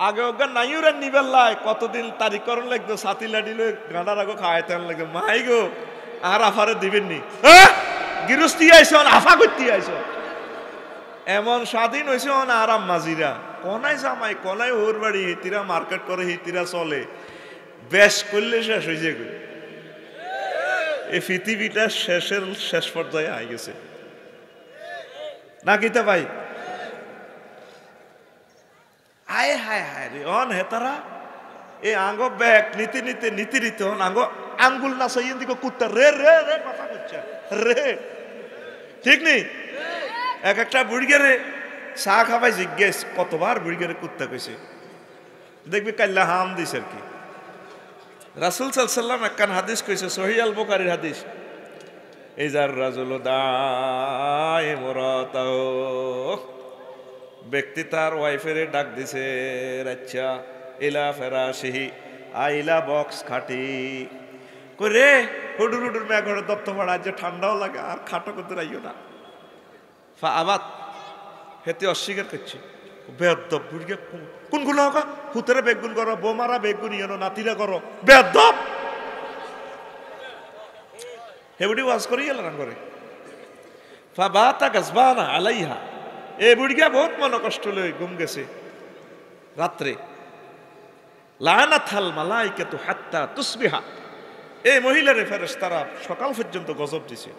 S1: আগে ওগা নাইউর নিবেল্লায় কতদিন তারিখ করন লাগতো, সাথী লাডি লই গাঁডার আগো খাওয়াইতে লাগতো, মাই গো আর আফারে দিবেন নি, গৃহস্থী আইস আফা করতে আইস, এমন স্বাধীন হয়েছে আর আম্মাজিরা কনাই জামাই কনাই ওর বাড়ি, হিতিরা মার্কেট করে, হিতিরা চলে, বেশ করলে শেষ হয়েছে। এই পৃথিবীটা শেষ পর্যায়ে আই গেছে না কিতা ভাই? আয় হায় হায় রে অন হেতারা এই আঙ্গ ব্যাগ নীতি নীতি নীতি রীতি হন আঙ্গ আঙ্গুল না সইন দিকে কুত্তা রে রে রে কথা করছে রে, ঠিক নেই? এক একটা বুড়িগারে চা খাবাই জিজ্ঞেস কতবার বুড়িগারে কুত্তা কইছে, দেখবি কাল্লা হাম দিছে আর কি। রাসূল সাল্লাল্লাহু আলাইহি ওয়াসাল্লাম একখান হাদিস কইছে, সহিহ আল বুখারীর হাদিস, ইজার রাজুলু দায়ে মুরাতাও, ব্যক্তি তার ওয়াইফেরে ডাক দিছে, আচ্ছা ইলা ফেরাশিহি, আইলা বক্স খাটি করে হুডুর হুডুর মেঘর দত্ত ভাড়া, যে ঠান্ডাও লাগে আর খাটো করতে রাইও না, ফা আবাদ হেতে অস্বীকার করছে, বেয়াদব বুড়িকে কোনগুলো হোক হুতেরা বেগুন করো, বোমারা বেগুন ইয়েনো নাতিরা করো, বেয়াদব হেবুড়ি ওয়াজ করি এলাম করে, ফা বাতা গাছবানা আলাইহা, এ বুড়িয়া বহুত মন কষ্ট লই ঘুম গেছে রাত্রে, লানাতাল মালাইকাতু হাত্তা তুসবিহা, এই মহিলারে ফেরেশতারা সকাল পর্যন্ত গজব দিছে।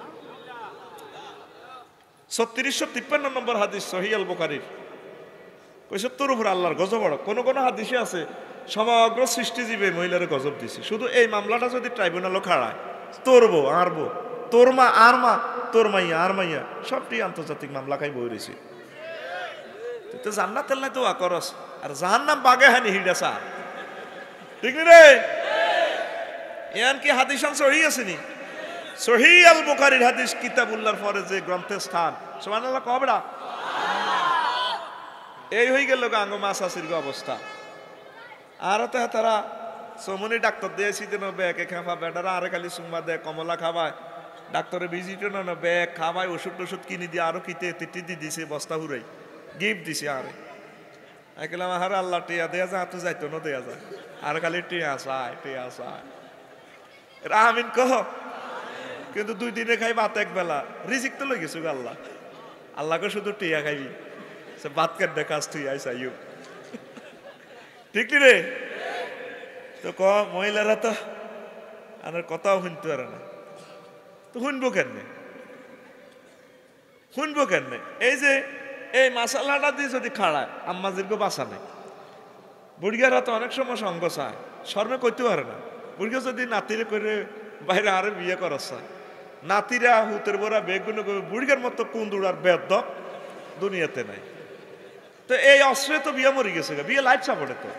S1: 3653 নম্বর হাদিস সহিহ আল বুখারীর, কইছে তোর উপর আল্লাহর গজব বড়। কোন কোন হাদিসে আছে সমগ্র সৃষ্টিজীবে মহিলারে গজব দিছে, শুধু এই মামলাটা যদি ট্রাইব্যুনালও খাড়ায়, তোর বউ আর বউ, তোর মা আর মা, তোর মাইয়া আর মাইয়া, সবটি আন্তর্জাতিক মামলা খাই বই রয়েছে। তুই তো জান্নাতের নাই দোয়া করস, আর জাহান্নাম বাগে হানি হিডাসা, ঠিক নি রে? এন কি হাদিস সহিহ আসেনি? সহিহ আল বুখারীর হাদিস, কিতাবুল্লাহর পরে যে গ্রন্থের স্থান, সুবহানাল্লাহ কবরা। এই হয়ে গেল গাঙ্গ মাছ আসির অবস্থা। আর তো তারা সমনি ডাক্তার দিয়েছি যেন ব্যাগে খাবা, বেটারা আরে খালি সুম্মা দেয়, কমলা খাবায়, ডাক্তারে ভিজিটও না ব্যাগ খাবায়, ওষুধ টষুধ কিনে দিয়ে আরো কিতে টিটি দিছে, বস্তা হুরাই গিফট দিছে। আরে একলাম আহার আল্লাহ টিয়া দেয়া যা, তো যাইতো না দেয়া যায়, আর খালি টিয়া চায় টিয়া চায়, আমিন কহ। কিন্তু 2 দিনে খাই ভাত এক বেলা, রিজিক তো লই গেছো আল্লাহ, আল্লাহকে শুধু টিয়া খাইবি, সে ভাত কাটে কাজ তুই আইস আইও, ঠিক রে? তো ক মহিলারা তো আর কথাও শুনতে পারে না, তো শুনবো কেন, শুনবো কেন? এই যে এই মাসালাটা দিয়ে যদি খাড়ায়, আম্মাজিরকে বাসা নেই, বুড়িয়ারা তো অনেক সময় সঙ্গ চায়, শর্মে করতে পারে না। বুড়িয়া যদি নাতিরে করে বাইরে আরে বিয়ে করার চায়, নাতিরা হুতের বড়া বেগুন, বুড়িয়ার মতো কুন্দুড়ার বেদব দুনিয়াতে নাই। তো এই অস্ত্রে তো বিয়ে মরে গেছে, বিয়ে লাইফ সাপোর্টে তো,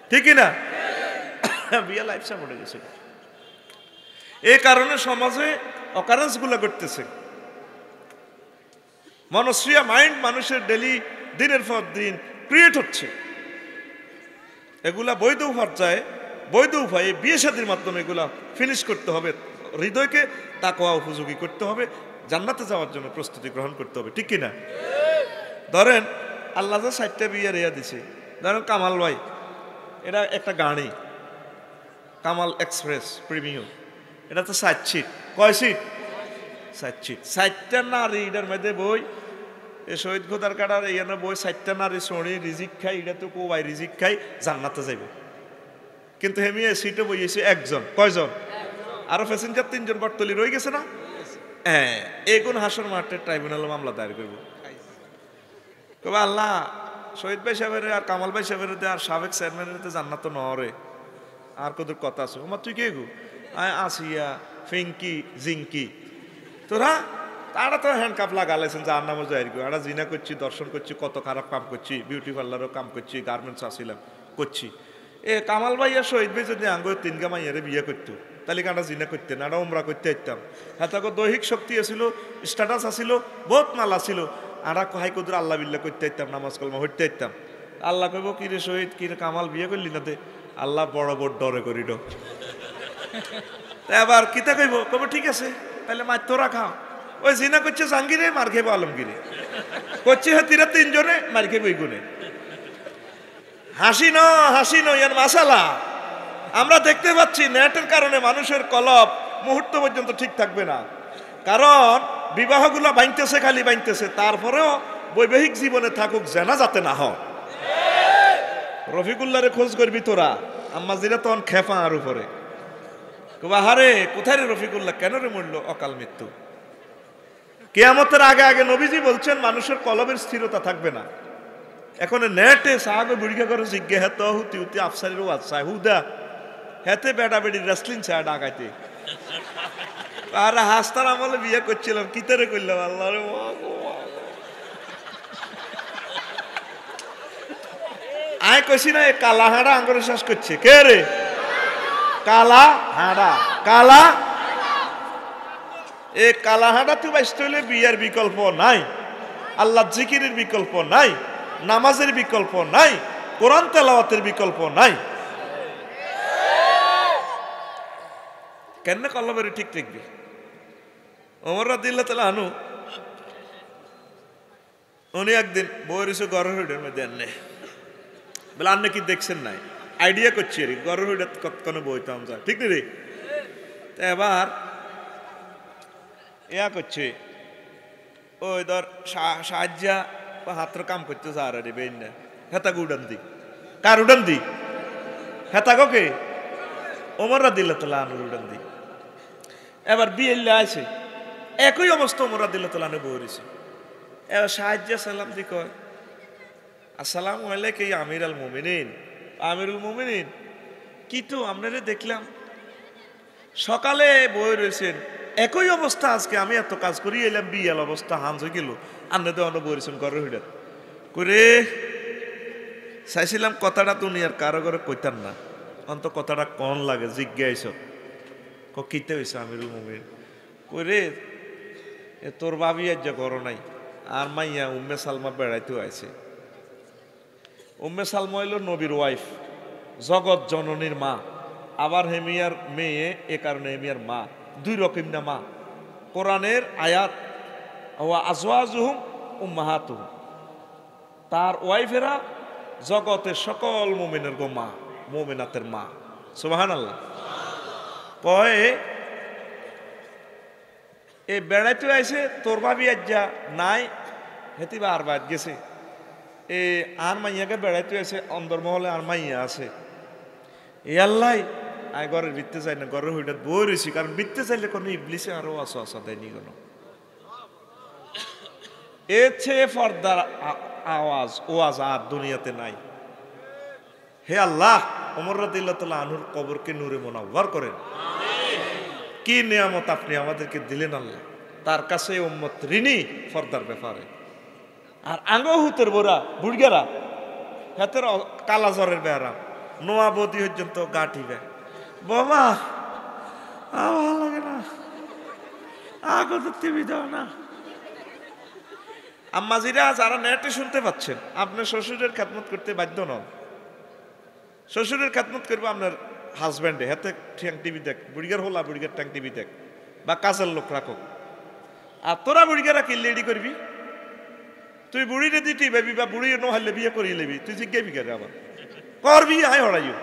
S1: ঠিকই না? বিয়ে লাইফ সাপোর্টে গেছে। এই কারণে সমাজে অকারেন্স গুলো ঘটতেছে, মনস্রিয়া মাইন্ড মানুষের ডেলি দিনের পর দিন ক্রিয়েট হচ্ছে। এগুলা বৈধ পর্যায়ে, বৈধ উপায়ে বিয়ে শাদীর মাধ্যমে এগুলা ফিনিশ করতে হবে, হৃদয়কে তাকওয়া উপযোগী করতে হবে, জান্নাতে যাওয়ার জন্য প্রস্তুতি গ্রহণ করতে হবে, ঠিক কিনা? ধরেন আল্লাহ যে 60টা বিয়ে রেয়া দিছে, ধরেন কামাল ভাই, এটা একটা গাড়ি কামাল এক্সপ্রেস প্রিমিয়াম, এটা তো 60 সিট, কয় সিট? 60 সিট, 60টা নারী এটার মধ্যে বই, এ শহীদ খোদার কাটার এখানে বই 60টা নারী শরীর রিজিক খাই, এটা তো কোবাই রিজিক খাই, জান্নাতে যাইবে। কিন্তু হেমি সিটে বইয়েছে একজন, কয়জন? আরো প্যাসেঞ্জার 3 জন বটতলি রয়ে গেছে না? হ্যাঁ, এই কোন হাসর মাঠে ট্রাইব্যুনালে মামলা দায়ের করবো, কবে আল্লাহ শহীদ ভাই সাহেবের আর কামাল ভাই সাহেবের আর সাবেক চেয়ারম্যানের জান্নাত নহরে, আর কত কথা আছে, ওমা তুই কে গো? আসিয়া ফিঙ্কি জিঙ্কি, তোরা তারা তো হ্যান্ডকাপ লাগালেছেন যে আর নামও যাই আমরা জিনা করছি, দর্শন করছি, কত খারাপ কাম করছি, বিউটি পার্লারও কাম করছি, গার্মেন্টস আসিলাম করছি। এ কামাল ভাইয়া শহীদ ভাই যদি আঙ্গ তিনগা মাইয়ারে বিয়ে করতো তাহলে আমরা জিনা করতেন, আমরা উমরা করতে যেতাম। হ্যাঁ তাকে দৈহিক শক্তি আছিল, স্ট্যাটাস আছিল, বহুত মাল আছিল। আমরা হাই কদুর আল্লাহ বিল্লাহ করতে যেতাম, নামাজ কলমা হইতে যেতাম। আল্লাহ কইব কিরে শহীদ, কিরে কামাল বিয়ে করলি না দে? আল্লাহ বড় বড় ডরে করিল। এবার কিতা কইব, কইব ঠিক আছে তাহলে মাছ তোরা খাও। ওই জিনা করছে জাহাঙ্গীরে, মার খেব আলমগীরে, করছে হাতিরা তিনজনে, মার খেব ওই গুনে। হাসি ইয়ার মাসালা। আমরা দেখতে পাচ্ছি নেটের কারণে মানুষের কলব মুহূর্ত পর্যন্ত ঠিক থাকবে না, কারণ বিবাহগুলো বাইনতেছে, খালি বাইনতেছে। তারপরেও বৈবাহিক জীবনে থাকুক জেনা যাতে না হয়। রফিকুল্লাহরে খোঁজ করবি তোরা, আম্মা জিরা তখন খেপা আর উপরে হারে কোথায় রে রফিকুল্লাহ, কেন রে মরল? অকাল মৃত্যু। কিয়ামতের আগে আগে নবীজি বলছেন মানুষের কলবের স্থিরতা থাকবে না। এখন নেটে সাহাবে বুড়িকা করে জিজ্ঞে হেত হুতি হুতি আফসারির আচ্ছা হুদা হেতে বেটা বেড়ি রেসলিং ছাড়া ডাকাইতে। আর হাস্তার আমলে বিয়ে করছিলাম, কিতারে করলাম আল্লাহ রে। আয় কইছি না এ কালা হাঁড়া আঙ্গুরে শ্বাস করছে। কে রে? কালা হাঁড়া। কালা এ কালা হাঁড়া তুই বাঁচতে হইলে বিয়ের বিকল্প নাই, আল্লাহ জিকিরের বিকল্প নাই, নামাজের বিকল্প নাই, কোরআন তেলাওয়াতের বিকল্প নাই। কেন কলবের ঠিক থাকবি? ওমর রাদিয়াল্লাহু তাআলা আনহু উনি একদিন বইয়ের এসে গড়ের হইডের মধ্যে আনলে বলে আন্নে কি দেখছেন নাই, আইডিয়া করছি আর গড়ের হইডে কতক্ষণ বইতাম যা, ঠিক রে? এবার ইয়া করছে ওই ধর সাহায্যা হাত্র কাম করতে যা রে বেন না হেতাকে উড়ান দি। কার উড়ান দি? হেতাকে কে? ওমর রাদিয়াল্লাহু তাআলা আনহুর উড়ান দি। এবার বিয়ে আছে, একই অবস্থা ওমর রাদিয়াল্লাহু তাআলা আনহু বইছে। এবার সাহায্যা সালাম দি কয় আসসালামু আলাইকুম আমিরুল মুমিনিন। আমিরুল মুমিনিন কি তো আপনারে দেখলাম সকালে বই রয়েছেন, একই অবস্থা আজকে আমি এত কাজ করি এলাম, বিয়াল অবস্থা হাঞ্জ হয়ে গেল, আপনি তো অন্য বইছেন ঘরের হইডার করে। চাইছিলাম কথাটা দুনিয়ার কারো ঘরে কইতাম না, অন্ত কথাটা কন লাগে জিজ্ঞাইছ কিতে হয়েছে আমিরুল মুমিনিন করে তোর ভাবি আজ ঘর নাই, আর মাইয়া উম্মে সালমা বেড়াইতেও আছে। উম্মে সালমা হইল নবীর ওয়াইফ, জগৎ জননীর মা, আবার হেমিয়ার মেয়ে, এ কারণে হেমিয়ার মা, দুই রকম না মা। কোরআনের আয়াত ওয়া আজওয়াজুহুম উম্মাহাতুহুম, তার ওয়াইফেরা জগতের সকল মুমিনের গো মা, মুমিনাতের মা। সুবহানাল্লাহ। কয় এ বেড়াইতে আইছে, তোর ভাবি আজ যা নাই, হেতি আর বাদ গেছে। এ আর মাইয়াকে বেড়াইতে আছে, অন্দরমহলে আর মাইয়া আছে। এ আল্লাহ আয় ঘরের বিত্তে চাই না, ঘরের হইটা বই রয়েছি, কারণ বিত্তে চাইলে কোনো ইবলিসে আরো আসা দেয়নি কোনো। এর চেয়ে পর্দার আওয়াজ ওয়াজ আর দুনিয়াতে নাই। হে আল্লাহ, ওমর রাদিয়াল্লাহু তাআলা আনহুর কবরকে নূরে মুনাওয়ার করেন। কি নিয়ামত আপনি আমাদেরকে দিলেন আল্লাহ, তার কাছে উম্মত ঋণী পর্দার ব্যাপারে। আর আঙ্গহুতের বোরা বুড়গেরা হাতের কালা জ্বরের বেড়া নোয়াবতী পর্যন্ত গা ঠিবে বাবা ভালো লাগে না, আগত টিভি দাও না। আম্মাজিরা যারা নেটে শুনতে পাচ্ছেন, আপনার শ্বশুরের খেদমত করতে বাধ্য নন। শ্বশুরের খেদমত করবো আপনার হাজব্যান্ডে, হাতে ঠ্যাং টিভি দেখ, বুড়িগার হলা বুড়িগার ঠ্যাং টিভি দেখ, বা কাজের লোক রাখো। আর তোরা বুড়িগারা কি লেডি করবি? তুই বুড়িরে দিটি বেবি বা বুড়ি নহলে বিয়ে করিয়ে লেবি, তুই জিজ্ঞাবি কেন আবার করবি? আয় হড়াইও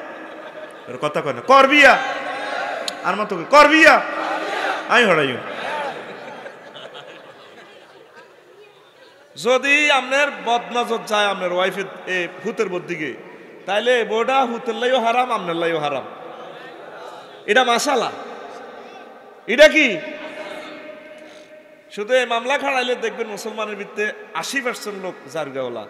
S1: কথা কয় না, করবিয়া আর মতো করবিয়া আয় হড়াইও। যদি আপনার বদনজর যায় আপনার ওয়াইফের হুতের দিকে, তাইলে বোডা হুতের লাইও হারাম, আপনার লাইও হারাম। এটা মাসালা, এটা কি শুধু এই মামলা খাড়াইলে দেখবেন মুসলমানের ভিত্তে 80% লোক জারগাওয়ালা।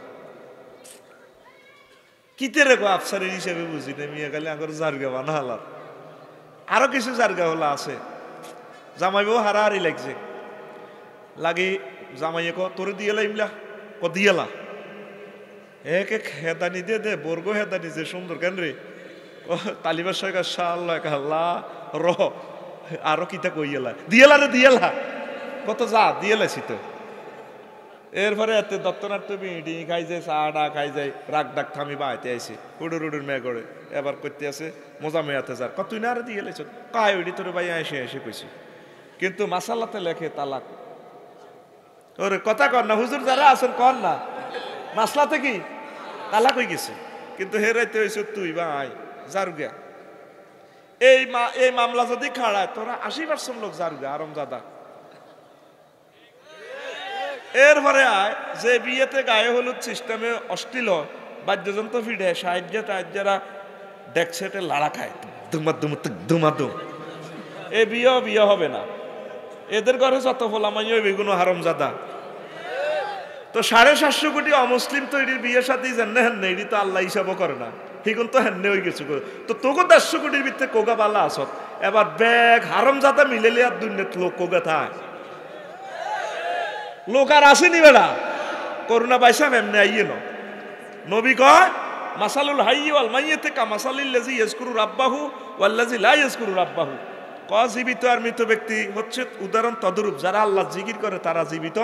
S1: কিতে রেখো আফসারের হিসেবে বুঝি না, মিয়া গেলে আগর জারগা বানা হালার। আরো কিছু জারগাওয়ালা আছে, জামাইবও হারাহারি লাগছে, লাগি জামাইয়ে ক তোরে দিয়ে লাইমলা ক দিয়েলা এক এক হেদানি দিয়ে দে বর্গ হেদানি যে সুন্দর কেন রে তালিবার সরকার শাল্লাহ আল্লাহ র আরো কিতা কইয়েলা দিয়েলা রে দিয়েলা কত যা দিয়েলাছি তো এরপরে এত দত্তনাথ মিটিং খাই যায় চাটা খাই যায় রাগ ডাক থামি বাড়াইতে আইসি উডুর উডুর মেয়ে করে এবার করতে আছে মজা মেয়াতে যার কত না আরে দিয়ে লেছ কায় ওইটি তোর ভাই এসে এসে কইছি কিন্তু মাসাল্লাতে লেখে তালাক ওরে কথা কর না হুজুর যারা আছেন কর না মাসলাতে কি তালাক হয়ে গেছে কিন্তু হেরাইতে হয়েছে তুই ভাই জারুগা এই মামলা যদি খাড়ায় তোরা 80% লোক জারুগা আরম দাদা এরপরে আয় যে বিয়েতে গায়ে হলুদ সিস্টেমে অশ্লীল বাদ্যযন্ত্র ফিডে সাহায্যে তাহাজ্যারা ডেকসেটে লাড়া খায় ধুমাধুম এ বিয়ে হবে না এদের ঘরে যত ফলামাই হইবে কোনো হারামজাদা তো 750 কোটি অমুসলিম তৈরির বিয়ে সাথে জানে হেন নেই তো আল্লাহ হিসাবও করে না হিগুন তো হেন্নে হয়ে গেছে তো তোকে 150 কোটির ভিতরে কোগা বালা আসত এবার ব্যাগ হারামজাদা মিলেলে আর দুনিয়াত লোক কোগা থায় লোক আর আসেনি বেড়া করোনা পাইসাম এমনি আইয়ে নবী কয় মাসালুল হাইয়্যি ওয়াল মাইয়্যিতি কামাসালিল লাযী ইয়াজকুরু রাব্বাহু ওয়াল লাযী লা ইয়াজকুরু রাব্বাহু কয় জীবিত আর মৃত ব্যক্তি হচ্ছে উদাহরণ তদরূপ যারা আল্লাহ জিকির করে তারা জীবিত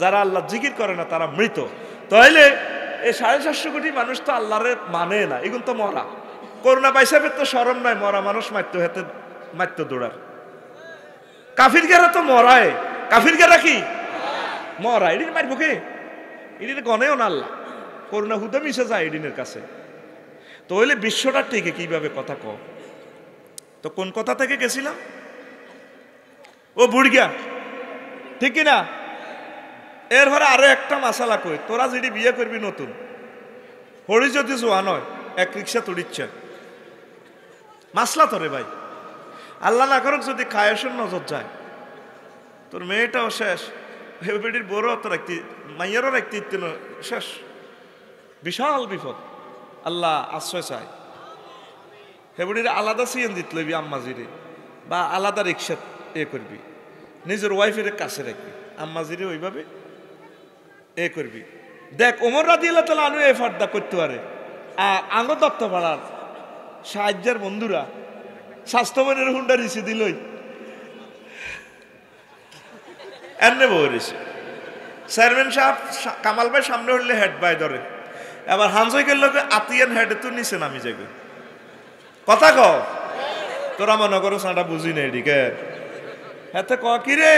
S1: যারা আল্লাহ জিকির করে না তারা মৃত তাইলে এই 750 কোটি মানুষ তো আল্লাহরে মানে না এগুন তো মরা করোনা পাইসাবের তো শরম নাই মরা মানুষ মারতে হেতে মারতে দৌড়ার কাফির গেরা তো মরায় কাফির গেরা কি মরা এদিন মারবো কে এদিন গনেও না আল্লাহ করোনা হুদে মিশে যায় এদিনের কাছে তো হইলে বিশ্বটা টিকে কিভাবে কথা ক তো কোন কথা থেকে গেছিলাম ও বুড়িয়া ঠিক কিনা এরপরে আরো একটা মাসালা কই তোরা যদি বিয়ে করবি নতুন হরি যদি জোয়া নয় এক রিক্সা তুলিচ্ছে মাসলা তোরে ভাই আল্লাহ না করুক যদি খায়েশের নজর যায় তোর মেয়েটাও শেষ বেটির বড় তো রাখতে মাইয়ারও রাখতে শেষ বিশাল বিপদ আল্লাহ আশ্রয় চায় হেবুড়ির আলাদা সিএন দিত লইবি আম্মাজিরে বা আলাদা রিক্সা করবি নিজের ওয়াইফের কাছে রাখবি আম্মাজিরে ওইভাবে করবি দেখ ওমর রাদিয়াল্লাহু তাআলা আনহু এই ফারদা করতে পারে আঙ্গ দত্ত পাড়ার সাহায্যের বন্ধুরা স্বাস্থ্যবানের হুন্ডা রিসি দিলই এনে বলেছে চেয়ারম্যান সাহেব কামাল ভাই সামনে হলে হেড বাই ধরে এবার হানসাইকের লোকে আতিয়ান হেডে তো নিচে নামি যাবে কথা ক তোরা মনে করো সাঁটা বুঝি না এদিকে হাতে ক কি রে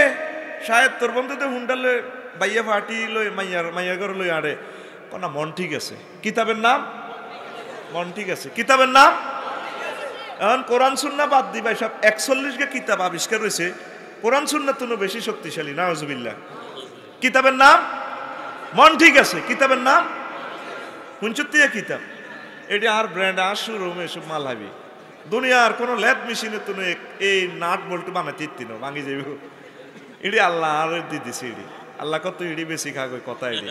S1: সাহেব তোর বন্ধু তো হুন্ডালে বাইয়া ফাটি লই মাইয়ার ঘর লই আড়ে না মন ঠিক আছে কিতাবের নাম মন ঠিক আছে কিতাবের নাম এখন কোরআন সুন্নাহ বাদ দিবা সব 41 টা কিতাব আবিষ্কার হয়েছে কোরআন সুন্নাহ তো বেশি শক্তিশালী নাউজুবিল্লাহ কিতাবের নাম মন ঠিক আছে কিতাবের নাম হুঞ্চুতিয়া কিতাব এটি আর ব্র্যান্ড আর শোরুম এসব মাল হাবি দুনিয়ার কোনো ল্যাদ মেশিনে তুমি এই নাট বল্টু বানাতে ইত্তিনো ভাঙি যাবি এটি আল্লাহ আর দিয়ে দিছে এটি আল্লাহ কত এটি বেশি খাগো কথা এটি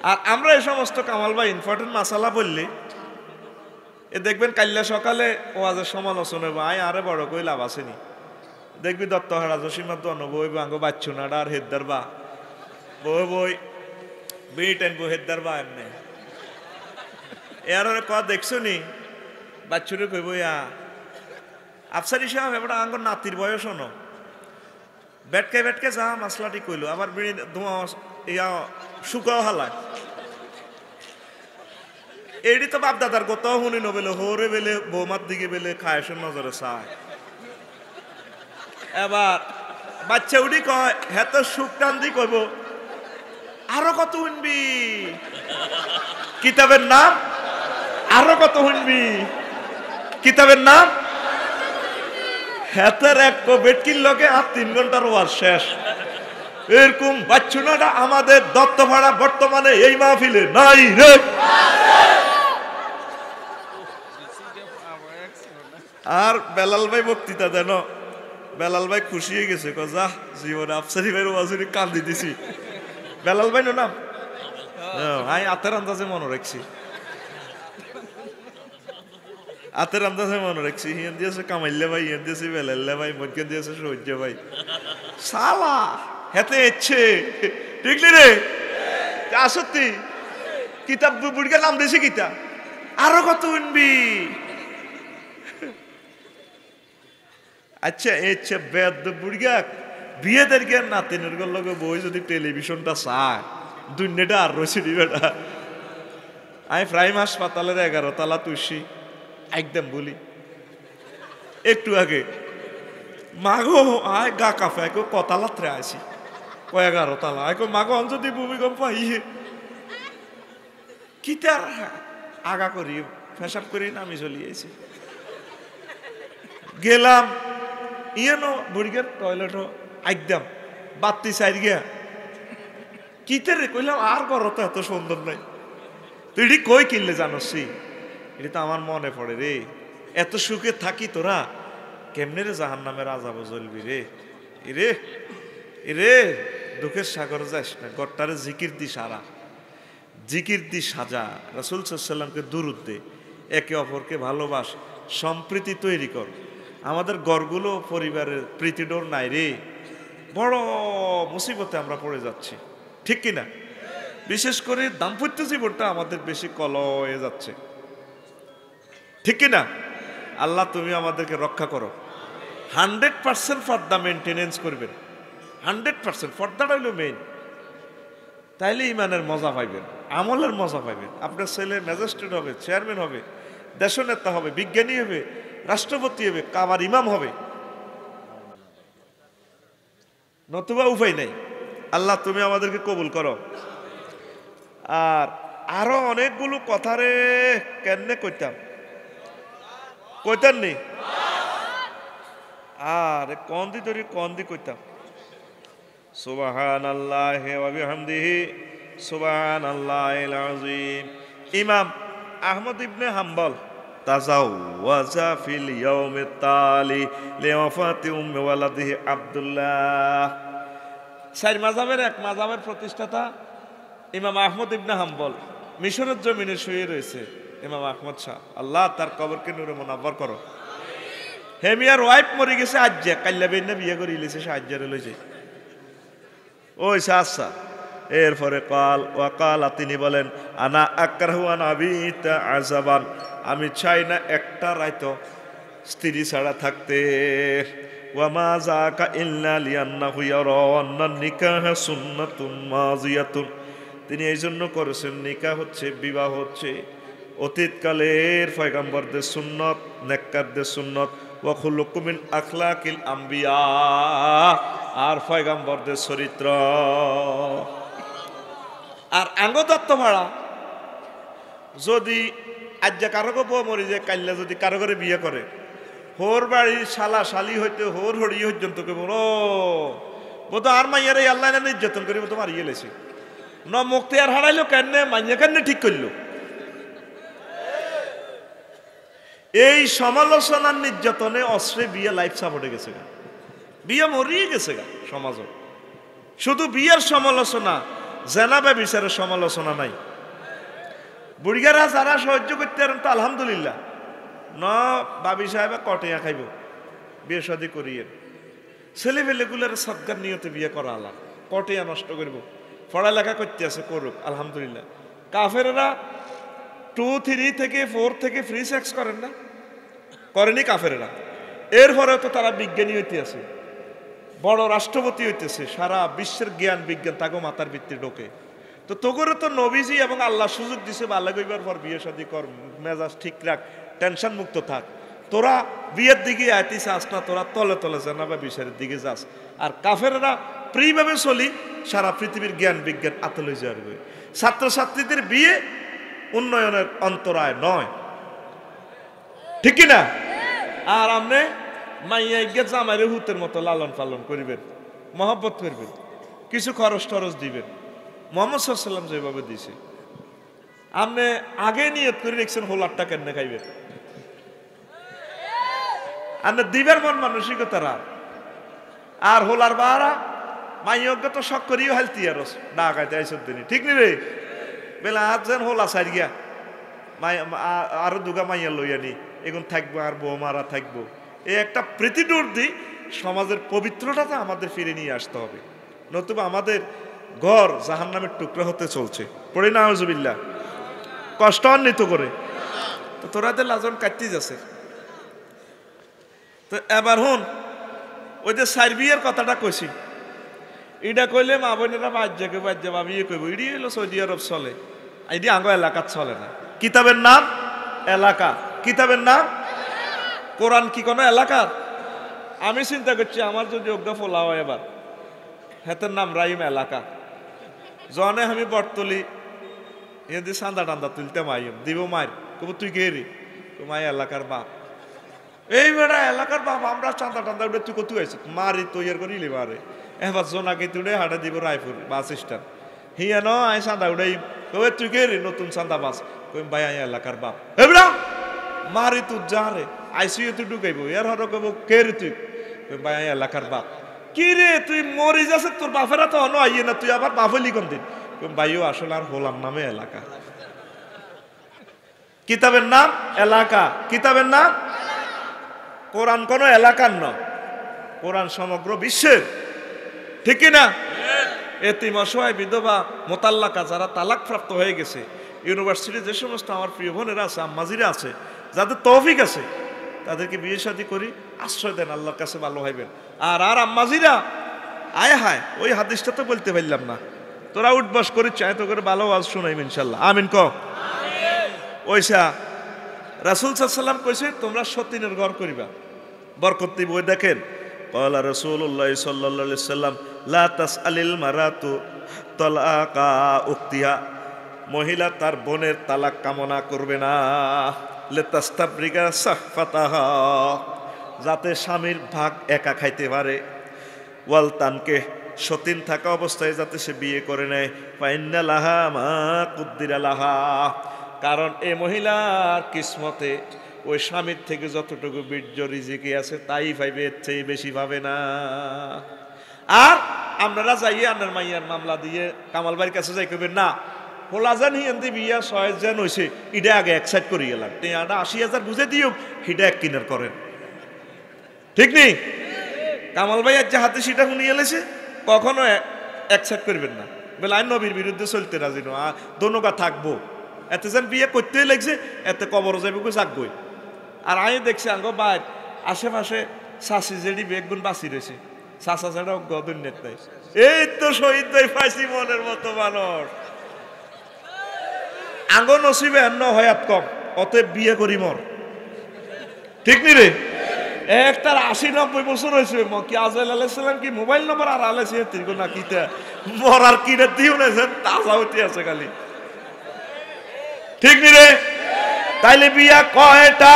S1: আর আমরা এই সমস্ত কামাল ভাই ইম্পর্টেন্ট মাসালা বললে এ দেখবেন কাল্লা সকালে ওয়াজের সমালোচনা ভাই আরে বড় কই লাভ আসেনি দেখবি দত্তহারা জসীমার দন বই বাঙ্গ বাচ্চু না আর হেদ্দার বা বই বই বিট এন বই হেদ্দার বা এমনি এর ক দেখছো নি বাচ্চুরে কইব ইয়া আফসারি সাহেব এবার আঙ্গর নাতির বয়স হনো বেটকে যা মাসলাটি কইলো আবার বিড়ি ধোঁয়া ইয়া শুকাও হালায় এডি তো বাপ দাদার কোথাও শুনি নবেলে হোরে বেলে বৌমার দিকে বেলে খায়সের নজরে চায় এবার বাচ্চা উঠি কয় হ্যাঁ তো সুখ টান্দি কইব আরো কত শুনবি কিতাবের নাম আরো কত শুনবি কিতাবের নাম হেতের এক বেটকির লগে আর 3 ঘন্টার ওয়ার শেষ এরকম বাচ্চুনাটা আমাদের দত্তপাড়া বর্তমানে এই মাহফিলে নাই রে আর বেলাল ভাই বক্তৃতা দেন বেলাল ভাই খুশি হয়ে গেছে যা জীবনে আফসারি ভাইয়ের ওয়াজুরি কান্দি দিছি বেলাল ভাই না নাম আমি আতের আন্দাজে মনে রাখছি আতের আন্দাজে মনে রাখছি হিয়ান দিয়েছে কামাইলে ভাই হিয়ান দিয়েছে বেলাল্লে ভাই মধ্যে দিয়েছে সহ্য ভাই সালা হেতে ইচ্ছে ঠিক রে সত্যি কিতাব বুড়িকে নাম দিয়েছে কিতাব আরো কত উনবি আচ্ছা ইচ্ছে বেদ বুড়িয়া বিয়েদের জ্ঞান নাতিনের লগে বই যদি টেলিভিশনটা চায় দুনিয়াটা আর রয়েছে বেটা আমি প্রাইম হাসপাতালের 11 তলা তুষি একদম বলি একটু আগে মাগো আয় গা কাফে কতালাত্রে আসি 11 তলা মাগো যদি ভূমিকম্প ইয়ে কি তার আগা করি ফেসাব করি নামি চলিয়েছি গেলাম ইয়েনো বুড়িগের টয়লেট একদম বাতি চাই গিয়া কিতে রে কইলাম আর ঘর তো এত সুন্দর নাই তুই এটি কই কিনলে জানসি এটা তো আমার মনে পড়ে রে এত সুখে থাকি তোরা কেমনে রে জাহান নামের আযাব জ্বলবি রে এরে এরে দুঃখের সাগর যাস না গট্টারে জিকির দি সারা জিকির দি সাজা রাসূল সাল্লাল্লাহু আলাইহি ওয়াসাল্লামকে দুরূদ দে একে অপরকে ভালোবাস সম্প্রীতি তৈরি কর আমাদের ঘরগুলো পরিবারের প্রীতিডোর নাই রে বড় মুসিবতে আমরা পড়ে যাচ্ছি ঠিক কিনা বিশেষ করে দাম্পত্য জীবনটা আমাদের বেশি কলহ হয়ে যাচ্ছে ঠিক কিনা আল্লাহ তুমি আমাদেরকে রক্ষা করো 100% পর্দা মেনটেনেন্স করবেন 100% পর্দাটা হইল মেইন তাইলে ইমানের মজা পাইবেন আমলের মজা পাইবেন আপনার ছেলে ম্যাজিস্ট্রেট হবে চেয়ারম্যান হবে দেশনেতা হবে বিজ্ঞানী হবে রাষ্ট্রপতি হবে কাবার ইমাম হবে নতুবা উপায় নাই আল্লাহ তুমি আমাদেরকে কবুল করো আর আরো অনেকগুলো কথা রে কেমনে কইতাম নি আর কন্দি কইতাম সুবহানাল্লাহি ওয়া বিহামদিহি সুবহানাল্লাহিল আযীম ইমাম আহমদ ইবনে হাম্বল তাজাওয়াজা ফিল ইয়াউমিত তালি লিওয়াফাতি উম্মি ওয়ালাদিহি আব্দুল্লাহ চার মাযহাবের এক মাযহাবের প্রতিষ্ঠাতা ইমাম আহমদ ইবনে হাম্বল মিশরের জমিনে শুয়ে রয়েছে ইমাম আহমদ শাহ আল্লাহ তার কবরকে নূরে মুনাব্বর করো হেমিয়ার ওয়াইফ মরে গেছে আজ্জা কাল্লা বেন্না বিয়ে করে ইলেছে সাহায্যারে লইছে ওই সাসা এরপরে ওয়াকাল তিনি বলেন আনা আকরাহু আন আবিতা আযাবান আমি চাই না একটা রাইতো স্ত্রী ছাড়া থাকতে ওয়ামা যাকা ইল্লা লিআন্নাহু ইয়ারা আন্না নিকাহ সুন্নাতুন মাযিয়াতুন তিনি এই জন্য করেছেন নিকাহ হচ্ছে বিবাহ হচ্ছে অতীতকালের পয়গম্বরদের সুন্নত নেককারদের সুন্নত ওয়া খুলুকু মিন আখলাকিল আম্বিয়া আর পয়গম্বরদের চরিত্র আর আঙ্গদত্ত ভাড়া যদি আজ্জা কারো বউ মরি যায় কাল্লা যদি কারো করে বিয়ে করে হোর বাড়ির শালা শালি হইতে হোর হড়ি পর্যন্ত কেবল ও বোধ আর মাইয়ারে আল্লাহ না নির্যাতন করি তো মারিয়ে লেছে ন মুক্তি আর হারাইলো কেন মাইয়া কেন ঠিক করলো এই সমালোচনার নির্যাতনে অস্ত্রে বিয়ে লাইফ সাপোর্টে গেছে গা বিয়ে মরিয়ে গেছে গা সমাজ শুধু বিয়ের সমালোচনা জেনাবে বিচারের সমালোচনা নাই বুড়িগারা যারা সহ্য করতে পারেন তো আলহামদুলিল্লাহ ন বাবি সাহেব কটেয়া খাইব বিয়ে শাদী করিয়ে ছেলে পেলেগুলোর সৎকার নিয়তে বিয়ে করা আলাম কটেয়া নষ্ট করব পড়ালেখা করতে আছে করুক আলহামদুলিল্লাহ কাফেররা 2, 3 থেকে 4 থেকে ফ্রি সেক্স করেন না করেনি কাফেররা এরপরেও তো তারা বিজ্ঞানী হইতে আছে বড় রাষ্ট্রপতি হইতেছে সারা বিশ্বের জ্ঞান বিজ্ঞান তাকে মাথার ভিত্তি ঢোকে তো তোগরে তো নবীজি এবং আল্লাহ সুযোগ দিছে বাল্য গইবার পর বিয়ে শাদী কর মেজাজ ঠিক রাখ টেনশন মুক্ত থাক তোরা বিয়ের দিকে আইতে চাস না তোরা তলে তলে জানাবা বিচারের দিকে যাস আর কাফেররা প্রিয়ভাবে চলি সারা পৃথিবীর জ্ঞান বিজ্ঞান আতলে যাবে ছাত্রছাত্রীদের বিয়ে উন্নয়নের অন্তরায় নয় ঠিক কিনা আর আপনি মাইয়া গিয়ে জামাইরে হুতের মতো লালন পালন করিবেন মহব্বত করবেন কিছু খরচ টরচ দিবেন মোহাম্মদ সাল্লাল্লাহু আলাইহি ওয়াসাল্লাম যেভাবে দিয়েছে আপনি আগে নিয়ত করে রেখেছেন হোলারটা কেন খাইবেন আপনি দিবের মন মানসিকতা রাত আর হোলার বাহারা মাইয়জ্ঞ তো শখ করিও হেলতি আর ডাকাইতে আইসব দিনই ঠিক নি রে বেলা হাত যেন হোলা সাইড গিয়া আরো দুগা মাইয়া লইয়া নি এখন থাকবো আর বউ মারা থাকবো এই একটা প্রীতিডোর দি সমাজের পবিত্রতাটা আমাদের ফিরে নিয়ে আসতে হবে নতুবা আমাদের ঘর জাহান্নামের টুকরা হতে চলছে। পড়ি না আউযুবিল্লাহ, কষ্টান্বিত করে। তো তোরাদের লাজন কাটতেই যাচ্ছে। তো এবার হন, ওই যে সার্বিয়ার কথাটা কইছি, এটা কইলে মা বোনেরা বাজ্যাকে বাজ্যা ভাবিয়ে কইব ইডি হলো সৌদি আরব চলে, এটি আঙ্গ এলাকাত চলে না। কিতাবের নাম এলাকা, কিতাবের নাম কোরআন কি কোনো এলাকার? আমি চিন্তা করছি আমার যদি অজ্ঞা ফোলা হয় এবার, হেতের নাম রাইম এলাকা। জনে আমি বটতলি এদি চান্দা টান্দা তুলতে মাইম দিব মার, কব তুই কে রে? মাই এলাকার বাপ। এই বেড়া এলাকার বাপ, আমরা চান্দা টান্দা উঠে তুই কত আইস মারি তৈয়ার করিলি মারে। এবার জোনাকে তুলে হাঁটা দিব রায়পুর বাস স্ট্যান্ড। হিয়া ন আই চান্দা উঠাই, কবে তুই কে রে? নতুন চান্দা বাস। কই ভাই আই এলাকার বাপ। এবড়া মারি তুই যা রে, আইসিইউ তুই ঢুকাইব। এর হর কব কে রে তুই? কই ভাই আই এলাকার বাপ। কি রে তুই মরি যাচ্ছে, তোর বাপেরা তো অন আইয়ে না, তুই আবার বাপ হলি কোন দিন? কই ভাইও আসলে আর হলাম নামে এলাকা। কিতাবের নাম এলাকা, কিতাবের নাম কোরআন। কোন এলাকার ন, কোরআন সমগ্র বিশ্বের, ঠিক না? এতিম অসহায় বিধবা মোতাল্লাকা যারা তালাক প্রাপ্ত হয়ে গেছে, ইউনিভার্সিটি যে সমস্ত আমার প্রিয় বোনেরা আছে, আম্মাজিরা আছে, যাদের তৌফিক আছে, তাদেরকে বিয়ে শাদী করি, আশ্রয় দেন, আল্লাহর কাছে ভালো হইবেন। আর আর আম্মাজিরা আয় হায়, ওই হাদিসটা তো বলতে পারলাম না, তোরা উঠবাস করি চাই তো করে ভালো আওয়াজ শোনাইব ইনশাল্লাহ। আমিন ক। ওইসা রাসূল সাল্লাল্লাহু আলাইহি ওয়াসাল্লাম কইছে তোমরা সতীনের ঘর করিবা, বরকত দিব। ওই দেখেন ক্বালা রাসূলুল্লাহ সাল্লাল্লাহু আলাইহি ওয়াসাল্লাম লা তাসআলিল মারাতু তালাকা উখতিহা, মহিলা তার বোনের তালাক কামনা করবে না, লিতাস্তাবরিগা সাহফাতাহা, যাতে স্বামীর ভাগ একা খাইতে পারে, ওয়াল তানকে, সতীন থাকা অবস্থায় যাতে সে বিয়ে করে নেয়, ফাইন্না লাহা মা কুদ্দিরা লাহা, কারণ এই মহিলার কিসমতে ওই স্বামীর থেকে যতটুকু বীর্য রিজিকে আছে তাই পাইবে, এর চেয়ে বেশি পাবে না। আর আপনারা যাইয়ে আপনার মাইয়ার মামলা দিয়ে কামাল ভাইয়ের কাছে যাই করবেন না, হোলাজান হিয়ান্দি বিয়া 6 হয়েছে, ইটা আগে এক সাইড করি গেলাম, 80,000 বুঝে দিও, হিটা এক কিনার করেন, ঠিক নেই? কামাল ভাই যে হাতে সেটা শুনিয়ে এলেছে, কখনো এক সাইড করবেন না, বলে আইন নবীর বিরুদ্ধে চলতে রাজি না, দোনোকা থাকবো, এতে যেন বিয়ে করতেই লাগছে, এতে কবর যাইব যাকবই। আর আমি দেখছি আঙ্গ বাইর আশেপাশে শাশি জেডি বেগুন বাঁচি রয়েছে, চাষা ছাড়া গদুন্যেত নাই। এই তো শহীদ ভাই ফাঁসি মনের মতো মানুষ, আঙ্গ নসিবে এন্ন হয়াত কম, অতএব বিয়ে করি মর, ঠিক নি রে? একটার 80-90 বছর হয়েছে, কি আজরাইল আলাইহিস সালাম কি মোবাইল নম্বর আর আলাইছে তীর্ঘ না কিতা মরার কিনে দিও না, তাজা হইতে আছে খালি, ঠিক নি রে? তাইলে বিয়া কয়টা?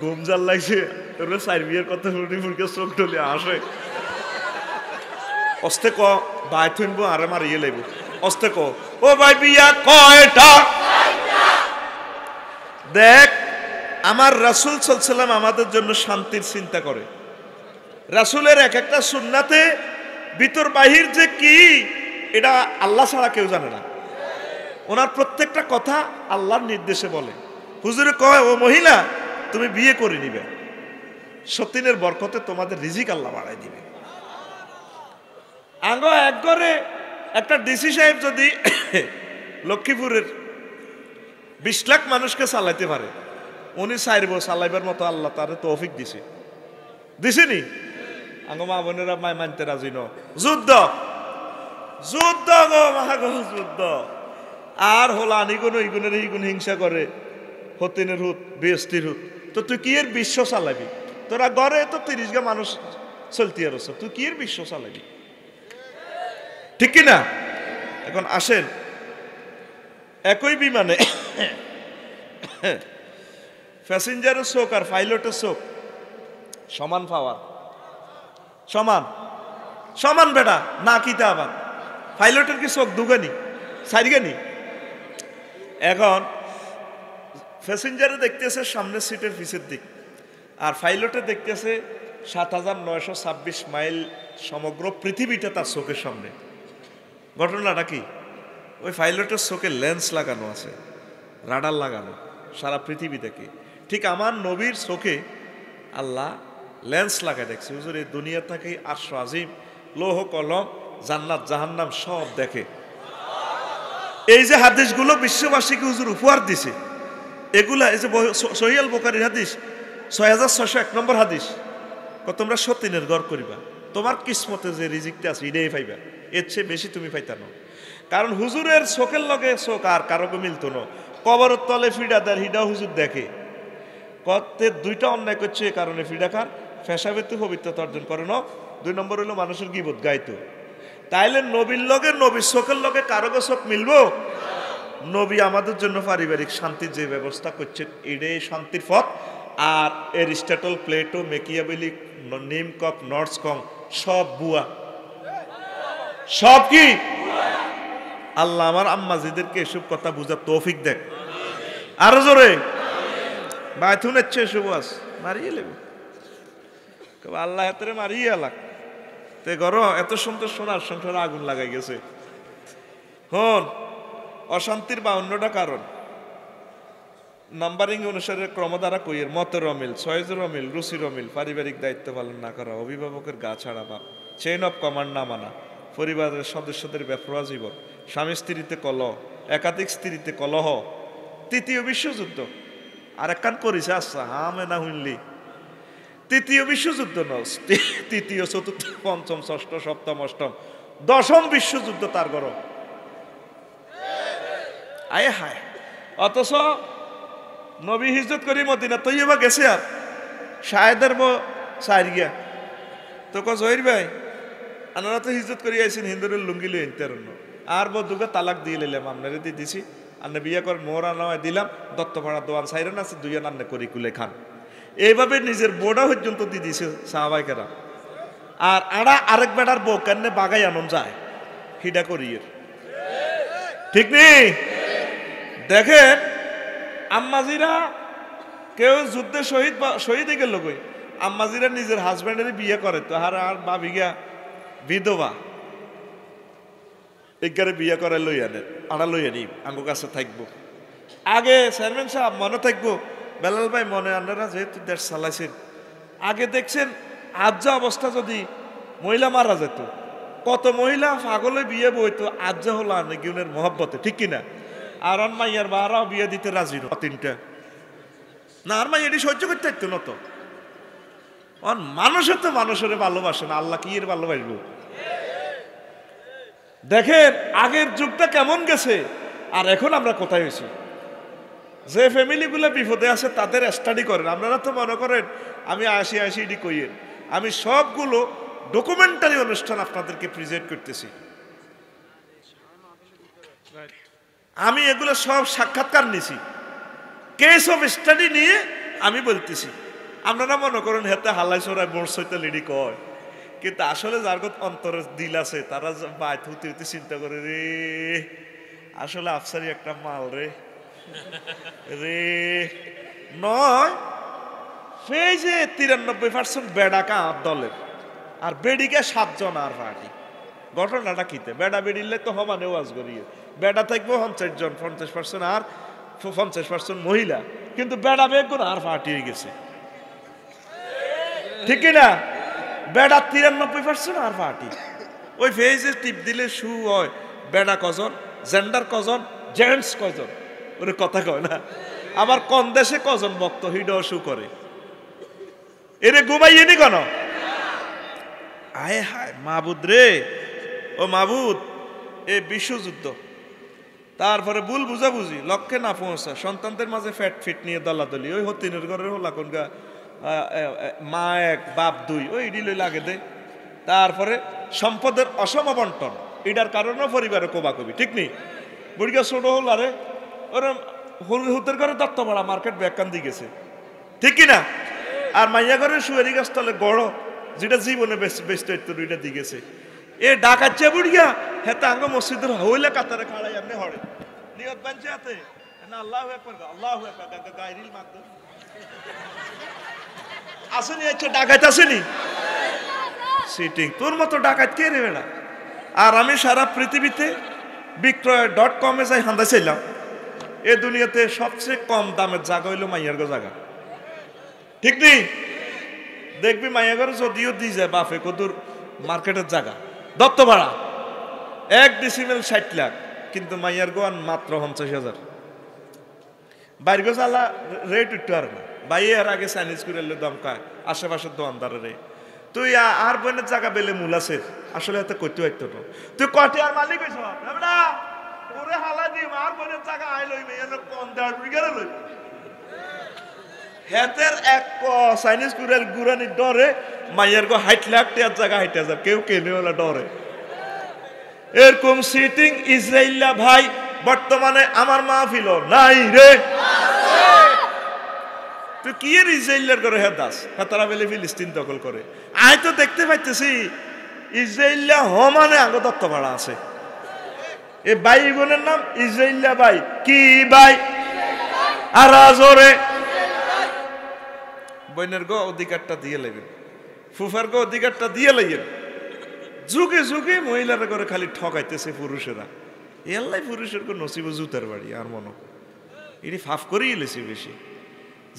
S1: ঘুমজাল লাগছে তোর চার বিয়ের কথা শুনি ফুলকে চোখ ঢলে আসে, অস্তে ক ভাই থইনবো আরে মারিয়ে লাইব, অস্তে ক ও ভাই বিয়া কয়টা? দেখ আমার রাসূল সাল্লাল্লাহু আলাইহি ওয়াসাল্লাম আমাদের জন্য শান্তির চিন্তা করে, রাসূলের এক একটা সুন্নাতে ভিতর বাহির যে কি এটা আল্লাহ ছাড়া কেউ জানে না, ওনার প্রত্যেকটা কথা আল্লাহর নির্দেশে বলে। হুজুরে কয় ও মহিলা তুমি বিয়ে করে নিবে, সতীনের বরকতে তোমাদের রিজিক আল্লাহ বাড়াই দিবে। আঙ্গ এক ঘরে একটা ডিসি সাহেব যদি লক্ষ্মীপুরের 20 লাখ মানুষকে চালাইতে পারে, উনি চাইব চালাইবার মতো আল্লাহ তার তৌফিক দিছেনি? আঙ্গ মা বোনেরা মায় মানতে রাজি ন, যুদ্ধ যুদ্ধ গো মহাগ যুদ্ধ, আর হল আনিগুন ইগুনের ইগুন হিংসা করে, হতিনের হুত বেস্তির হুত, তো তুই কি এর বিশ্ব চালাবি? তোরা ঘরে তো 30 গা মানুষ চলতি আর তুই কি এর বিশ্ব চালাবি, ঠিক কিনা? এখন আসেন একই বিমানে প্যাসেঞ্জারের চোখ আর পাইলটের চোখ সমান পাওয়ার, সমান সমান বেটা না কিতা, আবার পাইলটের কি চোখ দুগানি চারিগানি? এখন প্যাসেঞ্জারে দেখতেছে সামনের সিটের পিছের দিক, আর পাইলটে দেখতেছে ৭,৯২৬ মাইল সমগ্র পৃথিবীটা তার চোখের সামনে। ঘটনাটা কি? ওই পাইলটের চোখে লেন্স লাগানো আছে, রাডার লাগানো সারা পৃথিবী থেকে। ঠিক আমার নবীর চোখে আল্লাহ লেন্স লাগাই দেখছে হুজুর এই দুনিয়া থেকে আরশ আজিম, লৌহ কলম, জান্নাত জাহান্নাম সব দেখে। এই যে হাদিসগুলো বিশ্ববাসীকে হুজুর উপহার দিছে, এগুলা এই যে সহিহ আল বুখারীর হাদিস 6601 নম্বর হাদিস, তোমরা সতীনের ঘর করিবা, তোমার কিসমতে যে রিজিকটা আছে এটাই পাইবা, এর চেয়ে বেশি তুমি পাইতা না। কারণ হুজুরের চোখের লগে চোখ আর কারো মিলতো না। কবরের তলে ফিডা দেয়, হিডা হুজুর দেখে। কতে দুইটা অন্যায় করছে এ কারণে ফিডা খান, ফেসাবেতে পবিত্রতা অর্জন করে না। 2 নম্বর হলো মানুষের গীবত গাইতো। তাইলে নবীর লগে, নবীর চোখের লগে কারো চোখ মিলবো? নবী আমাদের জন্য পারিবারিক শান্তির যে ব্যবস্থা করছেন এটাই শান্তির পথ। আর এরিস্টটল, প্লেটো, মেকিয়াভেলি, নিমকক, নর্সকং সব বুয়া, সব কি? আল্লাহ আমার আম্মাজিদেরকে এসব কথা বুঝার তৌফিক দেখ। আরো জোরে বাথুন এসছে এসব আস মারিয়ে লেবে, আল্লাহ হাতের মারিয়ে আলাক তে গর এত সুন্দর সোনার সংসারে আগুন লাগাই গেছে। হন অশান্তির 52টা কারণ নাম্বারিং অনুসারে ক্রমধারা কইয়ের মতের অমিল, চয়েসের অমিল, রুচির অমিল, পারিবারিক দায়িত্ব পালন না করা, অভিভাবকের গা ছাড়া ভাব, চেইন অফ কমান্ড না মানা, পরিবারের সদস্যদের বেপরোয়া জীবন, স্বামী স্ত্রীতে কলহ, একাধিক স্ত্রীতে কলহ, তৃতীয় বিশ্বযুদ্ধ। আর একখান করিছে আচ্ছা হামে না শুনলি, তৃতীয় বিশ্বযুদ্ধ নয়, তৃতীয়, চতুর্থ, পঞ্চম, ষষ্ঠ, সপ্তম, অষ্টম, 10ম বিশ্বযুদ্ধ তার গরম। আয় হায়, অথচ নবী হিজরত করি মদিনা তৈবা গেছে আর শায়দের বো সাইর গিয়া তো জহির ভাই আপনারা তো হিজরত করি আইছেন হিন্দুরের লুঙ্গি লই আনতে আর বধুকে তালাক দিয়ে নিলাম, আপনারা দিয়ে দিছি, আপনি বিয়ে করেন মোহরা নামায় দিলাম, দত্তপাড়া দোয়ান সাইরেন আছে, দুইজন আন্নে করি কুলে খান। এইভাবে নিজের বোর্ডা পর্যন্ত দিয়ে দিছে সাহাবাইকেরা। আর আড়া আরেক বেটার বউ কেন বাগাই আনন যায় হিডা করিয়ে, ঠিক নেই? দেখেন আম্মাজিরা কেউ যুদ্ধে শহীদ বা শহীদ গেল কই, আম্মাজিরা নিজের হাজব্যান্ডের বিয়ে করে তো আর বাবিগা বিধবা এগারে বিয়ে করে লই আনে, আড়া লই আনি আঙ্গু কাছে থাকবো। আগে চেয়ারম্যান সাহেব মনে থাকবো, বেলাল ভাই মনে আনারা যেহেতু দেশ চালাইছেন, আগে দেখছেন আজ্জা অবস্থা যদি মহিলা মারা যেত, কত মহিলা পাগলে বিয়ে বইতো আজ্জা হলো আনে গিউনের মহব্বতে, ঠিক কিনা? আর অন মাইয়ার বারাও বিয়ে দিতে রাজি না, 3টা না আর মাই এটি সহ্য করতে পারতো না। তো অন মানুষের তো মানুষের ভালোবাসে না, আল্লাহ কি এর ভালোবাসবো? দেখেন আগের যুগটা কেমন গেছে আর এখন আমরা কোথায় হয়েছি। যে ফ্যামিলিগুলো বিপদে আছে তাদের স্টাডি করেন। আপনারা তো মনে করেন আমি আসি এটি কইয়েন, আমি সবগুলো ডকুমেন্টারি অনুষ্ঠান আপনাদেরকে প্রেজেন্ট করতেছি। আমি এগুলো সব সাক্ষাৎকার নিছি, কেস অফ স্টাডি নিয়ে আমি বলতেছি। আপনারা মনে করেন হেতে হালাই চড়ায় মোর সইতে লেডি কয়, কিন্তু আসলে যার অন্তরের দিল আছে তারা বাইত হতে হতে চিন্তা করে রে আসলে আফসারি একটা মাল রে রে নয়। ফেজে 93% বেড়া কাঁপ দলের আর বেডিকে 7 জন আর পার্টি। ঘটনাটা কিতে বেড়া বেড়িলে তো হমানে ওয়াজ করিয়ে বেড়া থাকবো 50 জন, 50% আর 50% মহিলা, কিন্তু বেড়া বেগুন আর পার্টি হয়ে গেছে, ঠিক না? বেড়া 93% আর পার্টি। ওই ফেজে টিপ দিলে শু হয় বেড়া কজন, জেন্ডার কজন, জেন্টস কজন, ওরে কথা কয় না। আবার কোন দেশে কজন ভক্ত হিডও শু করে, এরে ঘুমাইয়ে নি কেন? আয় হায় মাবুদ রে, ও মাবুদ, এই বিশ্বযুদ্ধ, তারপরে ভুল বুঝাবুঝি, লক্ষ্যে না পৌঁছা, সন্তানদের মাঝে ফ্যাট ফিট নিয়ে দলাদলি, ওই হতিনের ঘরের হলা কোনগা মা 1 বাপ 2 ওই ডিলই লাগে দে। তারপরে সম্পদের অসম বন্টন, এটার কারণে পরিবারে কোবাকবি, ঠিক নেই? বুড়িয়া ছোট হল আরে ওরা হুতের ঘরে দত্তপাড়া মার্কেট ব্যাখ্যান দিয়ে গেছে, ঠিক কিনা? আর মাইয়া ঘরে সুয়ারি গাছ তলে গড় যেটা জীবনে বেস্ট দুইটা দিয়ে গেছে। এ ডাকাচ্ছে বুড়িয়া হেতে আঙ্গ মসজিদের হইলে কাতারে খাড়াই এমনি হড়ে নিয়ত বানছে হাতে না আল্লাহু আকবার আল্লাহু আকবার গায়রিল মাকদুম আসেনি, আচ্ছা ডাকাত আসেনি সিটিং তোর মতো ডাকাত কে রে বেড়া। আর আমি সারা পৃথিবীতে বিক্রয়.com যাই হান্দা ছিলাম, এ দুনিয়াতে সবচেয়ে কম দামের জায়গা হইল মাইয়ার গো জায়গা, ঠিক নেই? দেখবি মাইয়া ঘরে যদিও দিয়ে যায় বাপে কদুর মার্কেটের জায়গা দত্ত ভাড়া 1 ডিসিমেল 60 লাখ, কিন্তু মাইয়ার গোয়ান মাত্র 50,000। বাইর গো চালা রেট উঠতে আর না, ভাই এর আগে চাইনিজ করে দমকায় আশেপাশের দোকানদারে। তুই আর বোনের জায়গা বেলে মূল আছে, আসলে এত করতে পারতো না। তুই কটে আর মালিক হইছ না, ওরে হালা দিম আর বোনের জায়গা আই লইবে এনে কোন দাঁড় বিগারে লইবে। হেতের এক চাইনিজ কুড়াল গুরানি ডরে মাইয়ার গো 60 লাখ টাকার জায়গা 60,000 কেউ কেনে ওলা ডরে। এরকম সিটিং ইসরায়েলিয়া ভাই বর্তমানে আমার মাহফিল নাই রে। তুই কি এর ইসরায়েলের করে হে দাস তারা বেলে ফিলিস্তিন দখল করে। আয় তো দেখতে পাইতেছি ইসরায়েলিয়া মানে আগে দত্ত ভাড়া আছে। এ ভাই বোনের নাম ইসরায়েলিয়া ভাই, কি ভাই আর জোরে বোনের গো অধিকারটা দিয়ে লাগবেন, ফুফার গো অধিকারটা দিয়ে লাগবেন। যুগে যুগে মহিলারা করে খালি ঠকাইতেছে পুরুষেরা। এল্লাই পুরুষের গো নসিব জুতার বাড়ি আর মনে এটি ফাফ করেই এলেছি বেশি।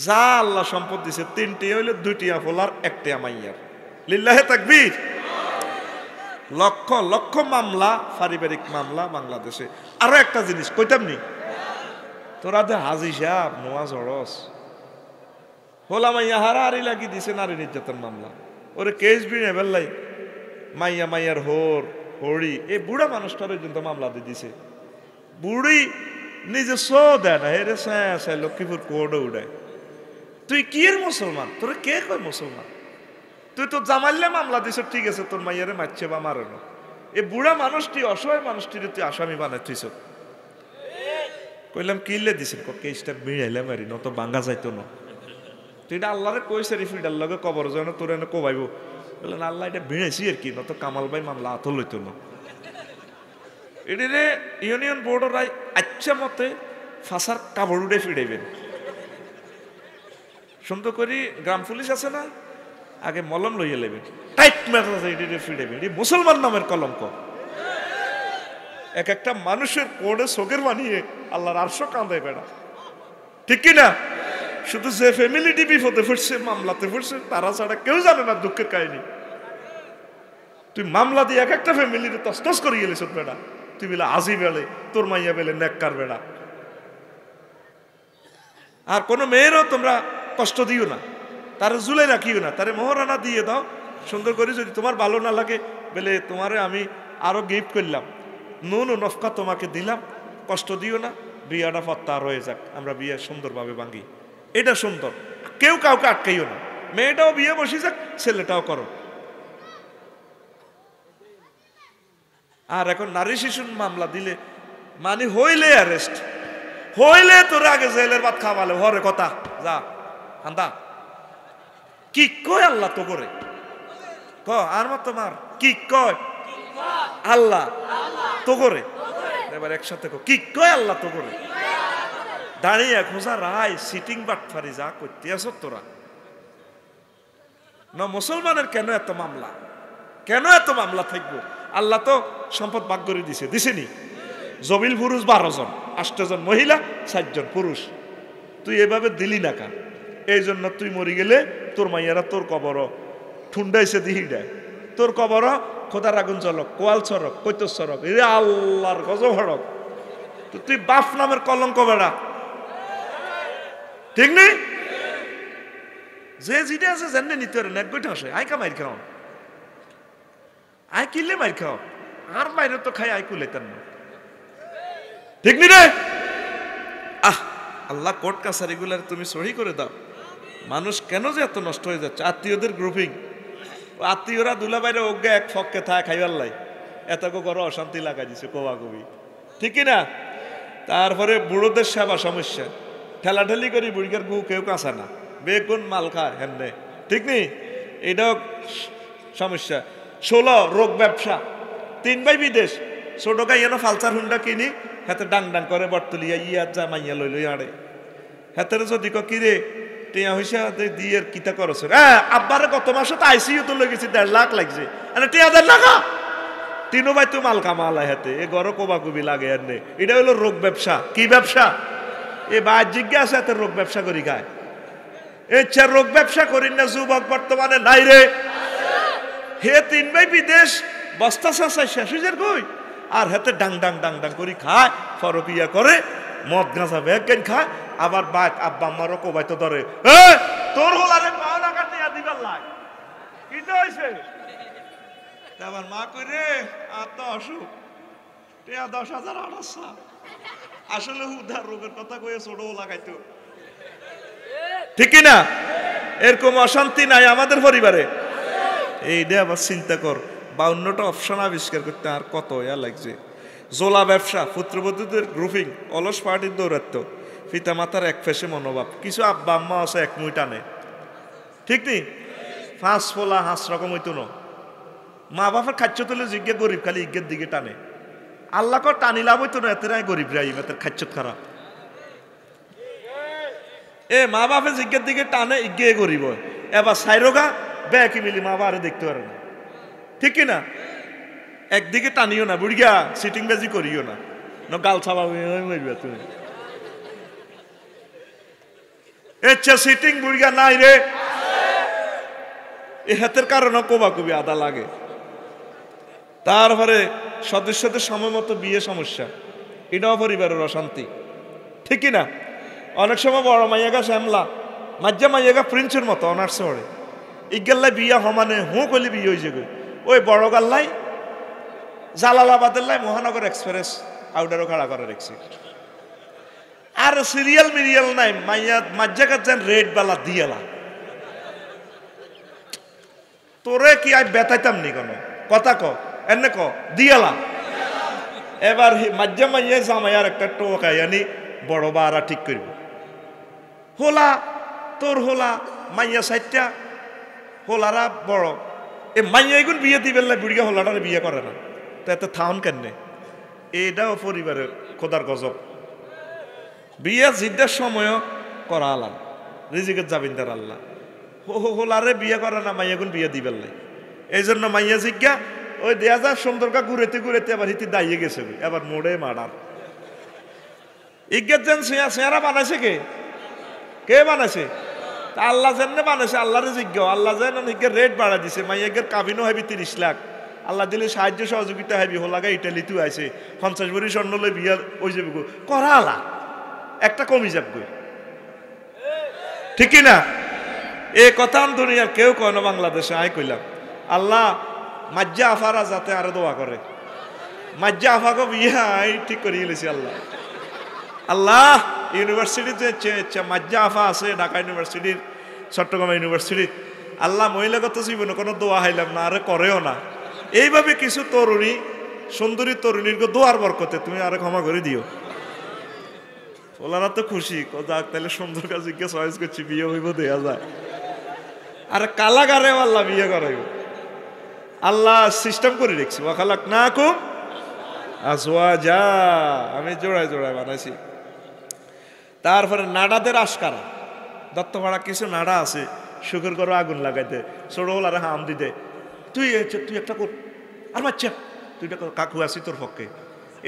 S1: যা আল্লাহ সম্পদ দিছে 3টি হইলে 2টি আফলার 1টি আমাইয়ার। লিল্লাহে তাকবীর। লক্ষ লক্ষ মামলা, পারিবারিক মামলা বাংলাদেশে। আরো একটা জিনিস কইতাম নি, তোরা দে হাজি সাহেব নোয়া জড়স হোলা মাইয়া হারাহারি লাগি দিছে নারী নির্যাতন মামলা। ওরে কেস বিনে বেল্লাই মাইয়া মাইয়ার হরি এই বুড়া মানুষটার পর্যন্ত মামলা দিয়ে দিছে। বুড়ি নিজে শো দেয় না, হেরে সায় লক্ষ্মীপুর কোর্টে উড়ায়। তুই কি এর মুসলমান? তোরে কে কয় মুসলমান? তুই তো জামাইলে মামলা দিছ, ঠিক আছে, তোর মাইয়ারে মারছে বা মারে না। এই বুড়া মানুষটি অসহায় মানুষটির তুই আসামি বানাইছিস। কইলাম কিনলে দিছেন, কেসটা বিড়াইলে মারি নত বাঙ্গা যাইতো না। তুই এটা আল্লাহরে কইছে রিফিডার লগে কবর যেন তোর এনে কোবাইব। বললেন আল্লাহ এটা ভিড়েছি আর কি, নত কামাল ভাই মামলা আত লইতো না। এটিরে ইউনিয়ন বোর্ডরাই আচ্ছা মতে ফাঁসার কাপড় উড়ে ফিরাইবেন। সুন্দর করি গ্রাম পুলিশ আছে না, আগে মলম লইয়া লেবেন, টাইট মেটাতে এটিরে ফিরাইবেন। এটি মুসলমান নামের কলঙ্ক। এক একটা মানুষের কোড়ে চোখের বানিয়ে আল্লাহর আরশো কাঁদায় বেড়া, ঠিক কিনা? শুধু যে ফ্যামিলিটি বিপদে পড়ছে মামলাতে পড়ছে তারা ছাড়া কেউ জানে না দুঃখের কাহিনী। তুই মামলা দিয়ে এক একটা ফ্যামিলিতে তসতস করে গেলিস বেড়া। তুই বলে আজি বেলে, তোর মাইয়া বেলে নেককার বেড়া। আর কোনো মেয়েরও তোমরা কষ্ট দিও না, তারে জুলে রাখিও না, তারে মোহরানা দিয়ে দাও সুন্দর করে। যদি তোমার ভালো না লাগে বলে তোমারে আমি আরো গিফট করলাম, নুন ও নফকা তোমাকে দিলাম, কষ্ট দিও না, বিয়াটা ফত্তার হয়ে যাক, আমরা বিয়ে সুন্দরভাবে ভাঙি। এটা সুন্দর, কেউ কাউকে আটকাইও না। মেয়েটাও বিয়ে বসে যাক, ছেলেটাও করো। আর এখন নারী শিশুর মামলা দিলে মানে হইলে অ্যারেস্ট, হইলে তোর আগে জেলের ভাত খাওয়ালে হরে কথা যা হান্দা। কি কয় আল্লাহ তো করে ক আর মত তোমার কি কয় আল্লাহ তো করে। এবার একসাথে কি কয় আল্লাহ তো করে। দাঁড়িয়ে খোঁজা রায় সিটিং বাটফারি যা করতে আস তোরা না। মুসলমানের কেন এত মামলা, কেন এত মামলা থাকবো? আল্লাহ তো সম্পদ ভাগ করে দিছে, দিছেনি? জবিল পুরুষ 12 জন, 8 জন মহিলা, 7 জন পুরুষ। তুই এভাবে দিলি না কা? এই জন্য তুই মরি গেলে তোর মাইয়ারা তোর কবর ঠুন্ডাইছে দিহিডায়, তোর কবর খোদার আগুন চলক, কোয়াল সড়ক, কৈতর সড়ক, এ আল্লাহর গজব হড়ক। তো তুই বাপ নামের কলঙ্ক বেড়া, ঠিক নেই? যে জিটা আছে জানে নিতে পারে না, গোটা আসে আই কামাই খাও, আই কিনলে মাই খাও, আর বাইরে তো খাই আই কুলাইতাম না, ঠিক নি রে? আল্লাহ কোর্ট কাছারি গুলার তুমি সহি করে দাও। মানুষ কেন যে এত নষ্ট হয়ে যাচ্ছে? আত্মীয়দের গ্রুপিং, আত্মীয়রা দুলা বাইরে অজ্ঞা এক ফককে থাক খাইবার লাই, এত ঘরে অশান্তি লাগাই দিছে কবা কবি, ঠিক কিনা? তারপরে বুড়োদের সেবা সমস্যা, ঠেলাঠেলি করি বুড়িকার গু কেউ কাঁচা না, বেগুন মাল খায় হেননে, ঠিক নেই? এটাও সমস্যা। 16 রোগ ব্যবসা, 3 ভাই বিদেশ, ছোট গাই এনো ফালসার হুন্ডা কিনি, হাতে ডাং ডাং করে বর্তলিয়া ইয়া যা মাইয়া লই লই আড়ে হাতের যদি কিরে টিয়া হইসা দিয়ে কিতা করছ? হ্যাঁ, আব্বারে গত মাসে তো আইসিইউ তো লেগেছি, 1.5 লাখ লাগছে, টিয়া 1.5 লাখ। 3 ভাই তো মাল কামালা হাতে, এ গড় কোবা কবি লাগে এনে। এটা হলো রোগ ব্যবসা। কি ব্যবসা? এ বা জিজ্ঞাসা হাতে রোগ ব্যবসা করি খায়। এছাড়া রোগ ব্যবসা করেন না যুবক বর্তমানে নাই রে। হে 3 ভাই বিদেশ বস্তা চাষায় শেষ হয়ে কই, আর হাতে ডাং ডাং ডাং ডাং করে খায়, ফরকিয়া করে, মদ গাঁজা ব্যাগ গান খায়, আবার বাইক আব্বা আম্মারও কোবাইতে ধরে, তোর হোলারে পাও না কাটে দিবার লাই কি তো হয়েছে। আমার মা কই রে আর তো অসুখ 10,000 আড়াচ্ছা, আসলে উদ্ধার রোগের কথা কয়ে ছোট লাগাইতো, ঠিক না? এরকম অশান্তি নাই আমাদের পরিবারে। এইটা আবার চিন্তা কর, 52টা অপশন আবিষ্কার করতে আর কত ইয়া লাগছে। জোলা ব্যবসা, পুত্রবধূদের গ্রুপিং, অলস পার্টির দৌরাত্ম, পিতা মাতার এক ফেসে মনোভাব, কিছু আব্বা আম্মা আছে এক মুই টানে, ঠিক নেই? 5 ফোলা 5 রকম হইতো না। মা বাবার খাচ্ছ তুলে জিজ্ঞে গরিব খালি ইজ্ঞের দিকে টানে, আল্লাহ কর টানি লাভ হইতো না, এতে নাই গরিব রাই এদের খাচ্ছ খারাপ। মা বাপের জিজ্ঞের দিকে টানে ইজ্ঞে গরিব, এবার সাইরোগা ব্যাকি মিলি মা বাবারে দেখতে পারে না, ঠিক কিনা? একদিকে টানিও না, বুড়িয়া সিটিং বাজি করিও না, গাল ছাবা মরবে তুমি। আচ্ছা সিটিং বুড়িয়া নাই রে, এ হাতের কারণে কোবা কবি আদা লাগে। তারপরে সদস্যদের সময় মতো বিয়ে সমস্যা, এটাও পরিবারের অশান্তি, ঠিক কিনা? অনেক সময় বড় মাইয়াগা শ্যামলা, মাঝে মাইয়াগা প্রিন্সের মতো অনার্স পড়ে, ইগাল্লাই বিয়া সমানে হুঁ কলি বিয়ে হয়ে যাবে। ওই বড় গাল্লাই জালালাবাদের লাই মহানগর এক্সপ্রেস আউটারও খাড়া করে রেখছি, আর সিরিয়াল মিরিয়াল নাই, মাইয়া মাঝাকার যেন রেড বালা দিয়ালা, তোরে কি আই বেতাইতাম নি কোনো কথা ক এনে ক দিয়ালা। এবার মাঝে মাইয়া জামাইয়ার একটা টোকাই আনি বড় বারা ঠিক করব, হোলা তোর হোলা মাইয়া সাইটটা হোলারা বড়, এ মাইয়া এগুন বিয়ে দিবেন না, বুড়িয়া হোলাটারে বিয়ে করে না, তো এত থাউন কেনে? এটাও পরিবারের খোদার গজব। বিয়ে জিদ্দার সময়ও করা আলাম, রিজিকের জাবিন্দার আল্লাহ, হোলারে বিয়ে করে না, মাইয়া গুন বিয়ে দিবেন নাই। এই জন্য মাইয়া জিজ্ঞা ওই দেয়া যা সুন্দরকা ঘুরেতে ঘুরেতে আবার হিতি দাইয়ে গেছে, এবার মোড়ে মারার ইজ্ঞাত যেন চেহারা বানাইছে কে? কে বানাইছে? আল্লাহ যেন বানাইছে, আল্লাহরে জিজ্ঞ, আল্লাহ যেন রেট বাড়া দিছে, মাইয়াগের কাবিনও হবি 30 লাখ, আল্লাহ দিলে সাহায্য সহযোগিতা হবি, হোলাগা ইটালিতেও আছে 50 ভরি স্বর্ণ লই বিয়া ওই যাবে গো, করা আলা একটা কমি যাবে গো, ঠিক না? এ কথা দুনিয়ার কেউ কয় না, বাংলাদেশে আয় কইলাম আল্লাহ মাজ্জা আফারা যাতে আরো দোয়া করে, মাজ্জা আফাকে বিয়া ঠিক করিয়ে গেছি আল্লাহ। আল্লাহ ইউনিভার্সিটিতে মাজ্জা আফা আছে, ঢাকা ইউনিভার্সিটির, চট্টগ্রাম ইউনিভার্সিটির, আল্লাহ মহিলাগত জীবনে কোনো দোয়া হাইলাম না, আরে করেও না। এইভাবে কিছু তরুণী, সুন্দরী তরুণীর দোয়ার বরকতে তুমি আরে ক্ষমা করে দিও। ওলারা তো খুশি, যাক তাহলে সুন্দর কাজ চয়েস করছি, বিয়ে হইব দেয়া যায়। আর কালাগারে আল্লাহ বিয়ে করাইব, আল্লাহ সিস্টেম করে রেখছি, ওয়াখালাক না কুম আজওয়াজা, আমি জোড়ায় জোড়ায় বানাইছি। তারপরে নাড়াদের আশকারা, দত্তপাড়া কিছু নাড়া আছে, সুখের ঘরে আগুন লাগাইতে, ছোট হলারে হাম দিতে, তুই একটা কর, আর বাচ্চা তুই কাকু আছি তোর পক্ষে,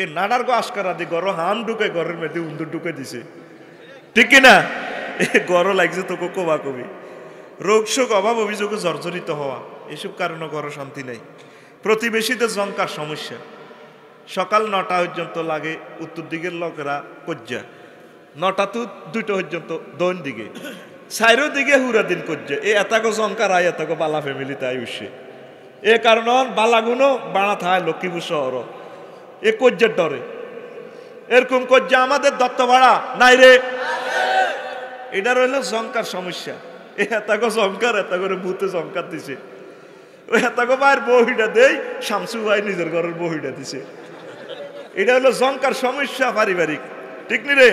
S1: এই নাড়ার গো আশকারা দি গড় হাম ঢুকে, ঘরের মেয়েতে উন্দুর ঢুকে দিছে, ঠিক কিনা? এ গড় লাগছে তোকে কবা কবি, রোগ শোক অভাব অভিযোগে জর্জরিত হওয়া, এসব কারণে ঘরে শান্তি নেই। প্রতিবেশীদের জঙ্কার সমস্যা, সকাল 9টা পর্যন্ত লাগে উত্তর দিকের লোকেরা কজ্জা, 9টা তো 2টা পর্যন্ত দৈন দিকে, সাইরো দিকে হুরা দিন কজ্জা, এ এতাকো জঙ্কার আয়, এতাকো বালা ফ্যামিলিতে আয় উঠছে, এ কারণ বালাগুনো বাড়া থায় লক্ষ্মীপুর শহর, এ কজ্জার ডরে। এরকম কজ্জা আমাদের দত্ত ভাড়া নাই রে, এটা রইল জঙ্কার সমস্যা। এ এতাকো জঙ্কার, এতাকরে ভূতে জঙ্কার দিছে, ওই এতাকো ভাইয়ের বহিটা দেই, শামসু ভাই নিজের ঘরের বহিটা দিছে, এটা হলো জঙ্কার সমস্যা পারিবারিক, ঠিক নি রে?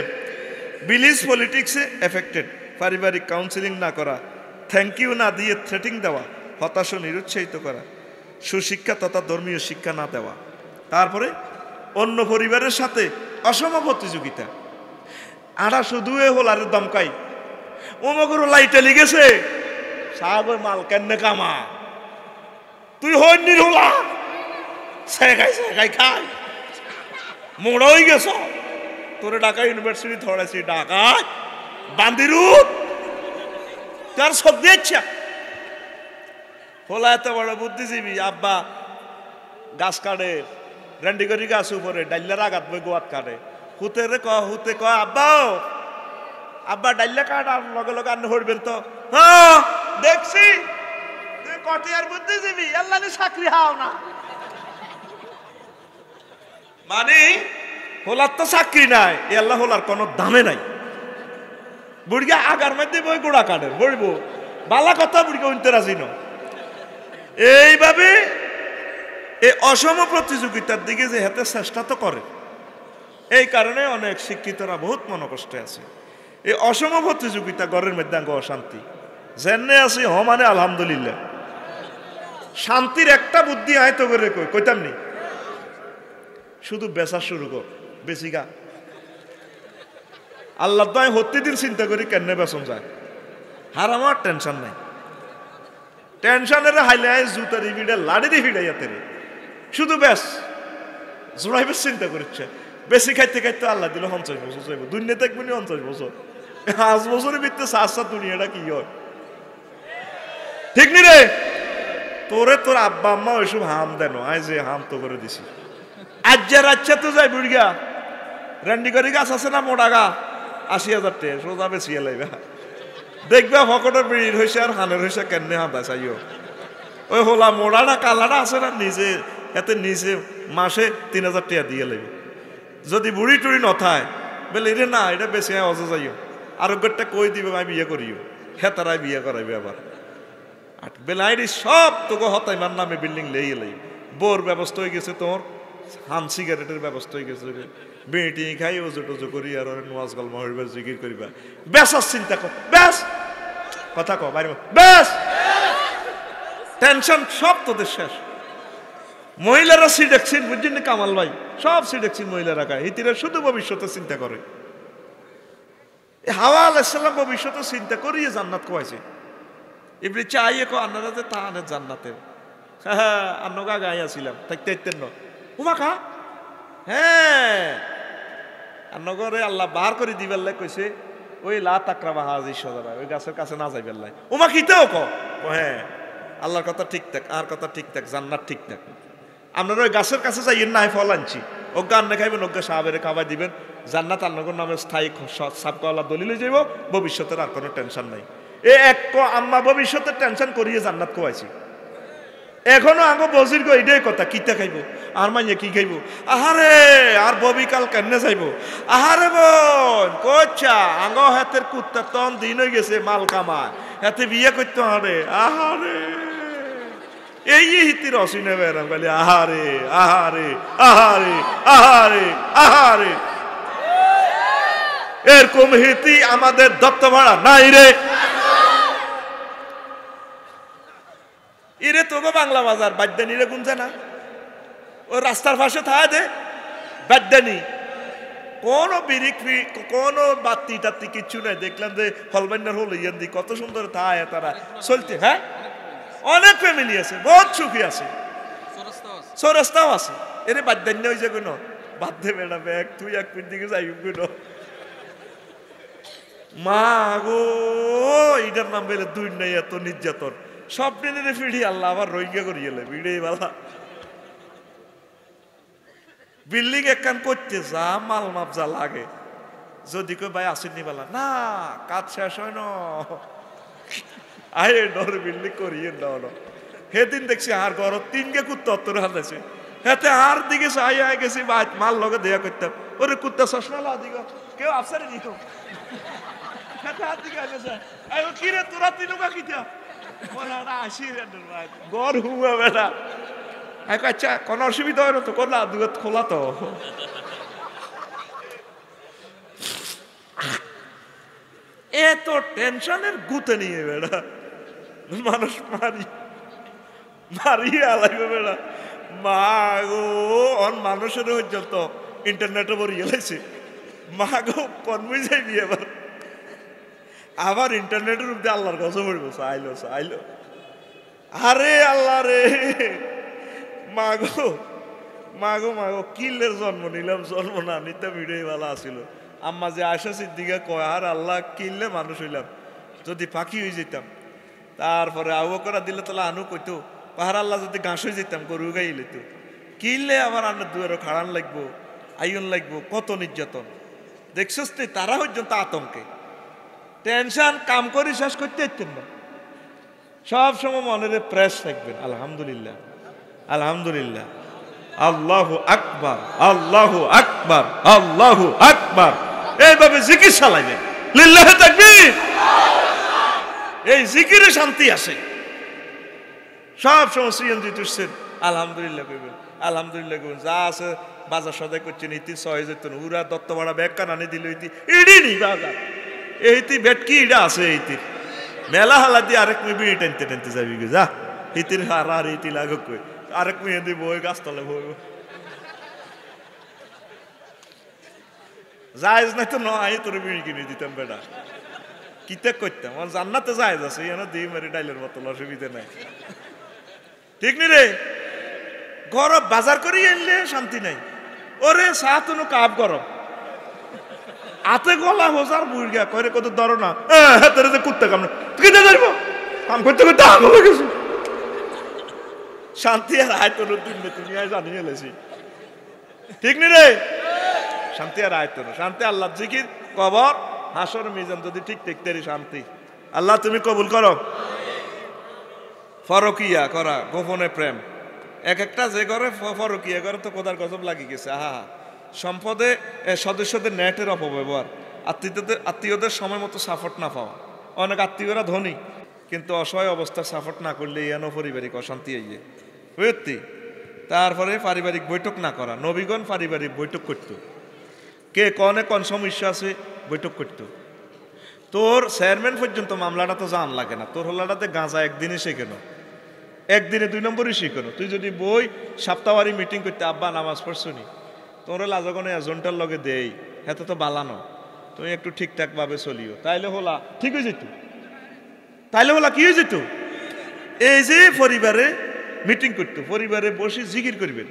S1: বিলিজ পলিটিক্সে এফেক্টেড, পারিবারিক কাউন্সিলিং না করা, থ্যাংক ইউ না দিয়ে থ্রেটিং দেওয়া, হতাশ নিরুৎসাহিত করা, সুশিক্ষা তথা ধর্মীয় শিক্ষা না দেওয়া, তারপরে অন্য পরিবারের সাথে অসম প্রতিযোগিতা। আড়া শুধু এ হোলারে দমকাই, ওমগরু লাইটে লিগেছে সাগর মাল কেন কামা, তুই হইনি হোলা শেখাই শেখাই খাই, মোড় হয়ে গেছ, তোরে ঢাকা ইউনিভার্সিটি ধরেছি, ঢাকা বান্দিরু তার সব দিয়েছা হোলা এত বড় বুদ্ধিজীবী আব্বা গাছ কাটে রেন্ডি করি গাছ উপরে ডাইলার আঘাত বই গোয়াত কাটে হুতে ক আব্বাও আব্বা ডাইলা কাট আর লগে লগে আন্ন হইবেন তো হ্যাঁ দেখছি তুই কটিয়ার বুদ্ধিজীবী আল্লাহ নি চাকরি হাও না মানে হোলার তো চাকরি নাই এ আল্লাহ হোলার কোনো দামে নাই বুড়িয়া আগার মধ্যে বই গোড়া কাটে বলবো বালা কথা বুড়িকে উনতে রাজি ন এইভাবে এই অসম প্রতিযোগিতার দিকে যে হাতে চেষ্টা তো করে এই কারণে অনেক শিক্ষিতরা বহুত মনকষ্টে আছে এই অসম প্রতিযোগিতা ঘরের মধ্যে অশান্তি জেনে আছি হ মানে আলহামদুলিল্লাহ শান্তির একটা বুদ্ধি আয়তো করে কইতাম নি শুধু বেচা শুরু কর বেশি গা আল্লাহ তো আমি প্রতিদিন চিন্তা করি কেন বেচন যায় হার আমার টেনশন নাই টেনশনের হাইলে জুতারি ভিড়ে লাড়ি দিয়ে ভিড়াইয়াতে রে শুধু বেশ জোড়াইবে চিন্তা করছে বেশি খাইতে খাইতে আল্লাহ দিল 50 বছর চাইব দুনিয়া দেখবো 50 বছর 5 বছরের ভিতরে সাত দুনিয়াটা কি হয় ঠিক নি রে তোরে তোর আব্বা আম্মা ওইসব হাম দেন আই যে হাম তো করে দিছি আজ্জা রাচ্ছা তো যাই বুড়িয়া রেন্ডি করি গাছ আছে না মোটা গা 80,000 টাকা সোজা বেশিয়ে লাইবা দেখবা ভকটের বিড়ির হয়েছে আর হানের হয়েছে কেন হাঁদা চাইও ওই হোলা মোড়াটা কালাটা আছে না নিজে এতে নিজে মাসে 3,000 টাকা দিয়ে লাগবে যদি বুড়ি টুড়ি নথায় বলে এটা না এটা বেশি অজা যাইও আরোগ্যটা কই দিবে আমি বিয়ে করিও হেতারাই বিয়ে করাইবে আবার আর বেলাইরি সব তোকে হতাইমার নামে বিল্ডিং লেই লাই বোর ব্যবস্থা হয়ে গেছে তোর হান সিগারেটের ব্যবস্থা হয়ে গেছে বেটি খাই ওজো টোজো করি আর নোয়াজ গল্প হইবা জিকির করিবা বেসার চিন্তা কর বেশ কথা কো বাইরে বেশ টেনশন সব তোদের শেষ মহিলারা সিডেক্সিন বুঝছেন না কামাল ভাই সব সিডেক্সিন মহিলারা খায় হিতিরা শুধু ভবিষ্যতে চিন্তা করে হাওয়া আলাইহিস সালাম ভবিষ্যতে চিন্তা করিয়ে জান্নাত কোয়াইছে ইবনে চাইয়ে কো আন্নারা যে তাহানে জান্নাতে হ্যাঁ আন্নগা গায় আসিলাম থাকতে থাকতেন না উমা খা হ্যাঁ আন্নগরে আল্লাহ বার করে দিবার লাই কইছে ওই লা তাকরাবা হাজি সদরা ওই গাছের কাছে না যাইবার লাই উমা খিতেও কো হ্যাঁ আল্লাহর কথা ঠিক থাক আর কথা ঠিক থাক জান্নাত ঠিক থাক আপনারা ওই গাছের কাছে যাইয়েন না ফল আনছি অজ্ঞা আন্নে খাইবেন অজ্ঞা সাহাবের খাবার দিবেন জান্নাত আন্নগর নামে স্থায়ী সাবকাওয়ালা দলিলে যাইব ভবিষ্যতের আর কোনো টেনশন নাই এ এক আম্মা ভবিষ্যতের টেনশন করিয়ে জান্নাত কোয়াইছি এখনো আগে বজির গো এটাই কথা কিতা খাইব আর মাইয়া কি খাইব আহারে আর ববিকাল কেন যাইব আহারে বোন কোচ্ছা আঙ্গ হাতের কুত্তার তন দিন হয়ে গেছে মাল কামায় হাতে বিয়ে করতে হারে আহারে এই হিতির অসিনে বেড়াম বলে আহারে আহারে আহারে আহারে আহারে এরকম হিতি আমাদের দত্ত ভাড়া নাই রে ইরে তোকে বাংলা বাজার বাদ্যানি রে গুনছে না ও রাস্তার পাশে থাকা দে বাদ্যানি কোনো বিরিক কোনো বাতি টাতি কিচ্ছু নাই দেখলাম যে হলবান্ডার হল ইয়ান দি কত সুন্দর থায় তারা চলতে হ্যাঁ অনেক ফ্যামিলি আছে বহুত সুখী আছে চৌরাস্তাও আছে এরে বাদ্যানি হয়ে যাবে না বাদ দে বেড়া ব্যাগ তুই এক মিনিট দিকে যাই গুলো মা গো এটার নাম বেলে দুই নাই এত নির্যাতন সব টেনে ফিরি আল্লাহ আবার রইগা করিয়ে ভিড়ে বালা বিল্ডিং একখান করতে যা মাল মাপ যা লাগে যদি কেউ ভাই আসেননি বেলা না কাজ শেষ হয় না আরে ডর বিল্ডিং করিয়ে দাও সেদিন দেখছি আর ঘর 3 গে কুত্তা অত্তর হাতাইছে হেতে আর দিকে চাই আয় গেছি মাল লগে দেয়া করতাম ওরে কুত্তা চশমা লা দিগ কেউ আফসারে দিত হেতে হাত দিকে আইছে আয় কি রে তোরা তিনুকা কিতা ওরা আসি রে গর হুয়া বেটা আচ্ছা কোনো অসুবিধা হয় না তো করলা দুধ খোলা তো এত টেনশনের গুতে নিয়ে বেড়া মানুষ মারিয়ে আলাইবে বেড়া মা গো অন মানুষের পর্যন্ত ইন্টারনেটে বরিয়ে লাইছে মা গো কনমই যাইবি আবার ইন্টারনেটের উপরে আল্লাহর কথা বলবো চাইলো আরে আল্লাহ রে মাগো মাগো মাগো কিলের জন্ম নিলাম জন্ম না নিতে ভিড়ে ভালো আসিল আম্মা যে আয়সা সিদ্দিকা কয় আর আল্লাহ কিনলে মানুষ হইলাম যদি পাখি হয়ে যেতাম। তারপরে আবু বকর রাদিয়াল্লাহু আনহু কইতো পাহাড় আল্লাহ যদি ঘাস হয়ে যেতাম গরু গাই লইত কিনলে আবার আন্নার দুয়ারও খাড়ান লাগবো আইন লাগবো কত নির্যাতন দেখছস তুই তারা পর্যন্ত আতঙ্কে টেনশন কাম করি শেষ করতে পারতেন না সব সময় মনের প্রেস থাকবেন আলহামদুলিল্লাহ আলহামদুলিল্লাহ আল্লাহু আকবার আল্লাহু আকবার আল্লাহু আকবার এইভাবে জিকির চালাইবেন লিল্লাহি তাকবীর এই জিকিরে শান্তি আসে সব সময় সিএনজি তুলছেন আলহামদুলিল্লাহ কইবেন আলহামদুলিল্লাহ কইবেন যা আছে বাজার সদাই করছেন ইতি সয় যেতেন উরা দত্ত ভাড়া ব্যাগ কানানি দিল ইতি ইডি নি বাজার এইটি বেটকি ইডা আছে এইটির মেলা হালা দিয়ে আরেক মেয়ে বিড়ি টানতে টানতে যাবি গে যা ইতির হার আর ইতি লাগো কই আরেক মেয়ে দিয়ে বই গাছতলে বই জায়েজ নাই তো নয় তোর বিড়ি কিনে দিতাম বেটা কিতে করতাম আমার জান্নাতে জায়েজ আছে এখানে দিই মারি ডাইলের বোতল অসুবিধা নাই ঠিক নি রে গরম বাজার করি আনলে শান্তি নাই ওরে চা তুনো কাপ গরম হাতে গলা হোজার বুড়িয়া করে কত ধরো না তোর যে কুত্তে কাম তুই ধরব কাম করতে করতে আগল গেছি শান্তি আর আয় তোর তুমি আয় জানি এলেছি ঠিক নি রে শান্তি আর আয় তোর শান্তি আল্লাহ জিকির কবর হাসর মিজান যদি ঠিক ঠিক তেরি শান্তি আল্লাহ তুমি কবুল করো ফরকিয়া করা গোপনে প্রেম এক একটা যে করে ফরকিয়া করে তো কোদার গজব লাগি গেছে আহা সম্পদে সদস্যদের নেটের অপব্যবহার আত্মীয়দের সময় মতো সাপোর্ট না পাওয়া অনেক আত্মীয়রা ধনী কিন্তু অসহায় অবস্থা সাপোর্ট না করলে এন পারিবারিক অশান্তি আইয়ে বুঝতি তারপরে পারিবারিক বৈঠক না করা নবীগণ পারিবারিক বৈঠক করতো কে কনে কোন সমস্যা আছে বৈঠক করতো তোর চেয়ারম্যান পর্যন্ত মামলাটা তো জান লাগে না তোর হলাটাতে গাঁজা একদিনে শেখানো একদিনে 2 নম্বরই শেখানো তুই যদি বই সপ্তাহবারই মিটিং করতে আব্বা নামাজ পড়ছনি তোর লাজগনে এজেন্টার লগে দেই হেতে তো বালানো তুমি একটু ঠিকঠাক ভাবে চলিও তাইলে হলা ঠিক হয়ে যেত তাইলে হলা কি হয়ে যেত এই যে পরিবারে মিটিং করতো পরিবারে বসে জিকির করবেন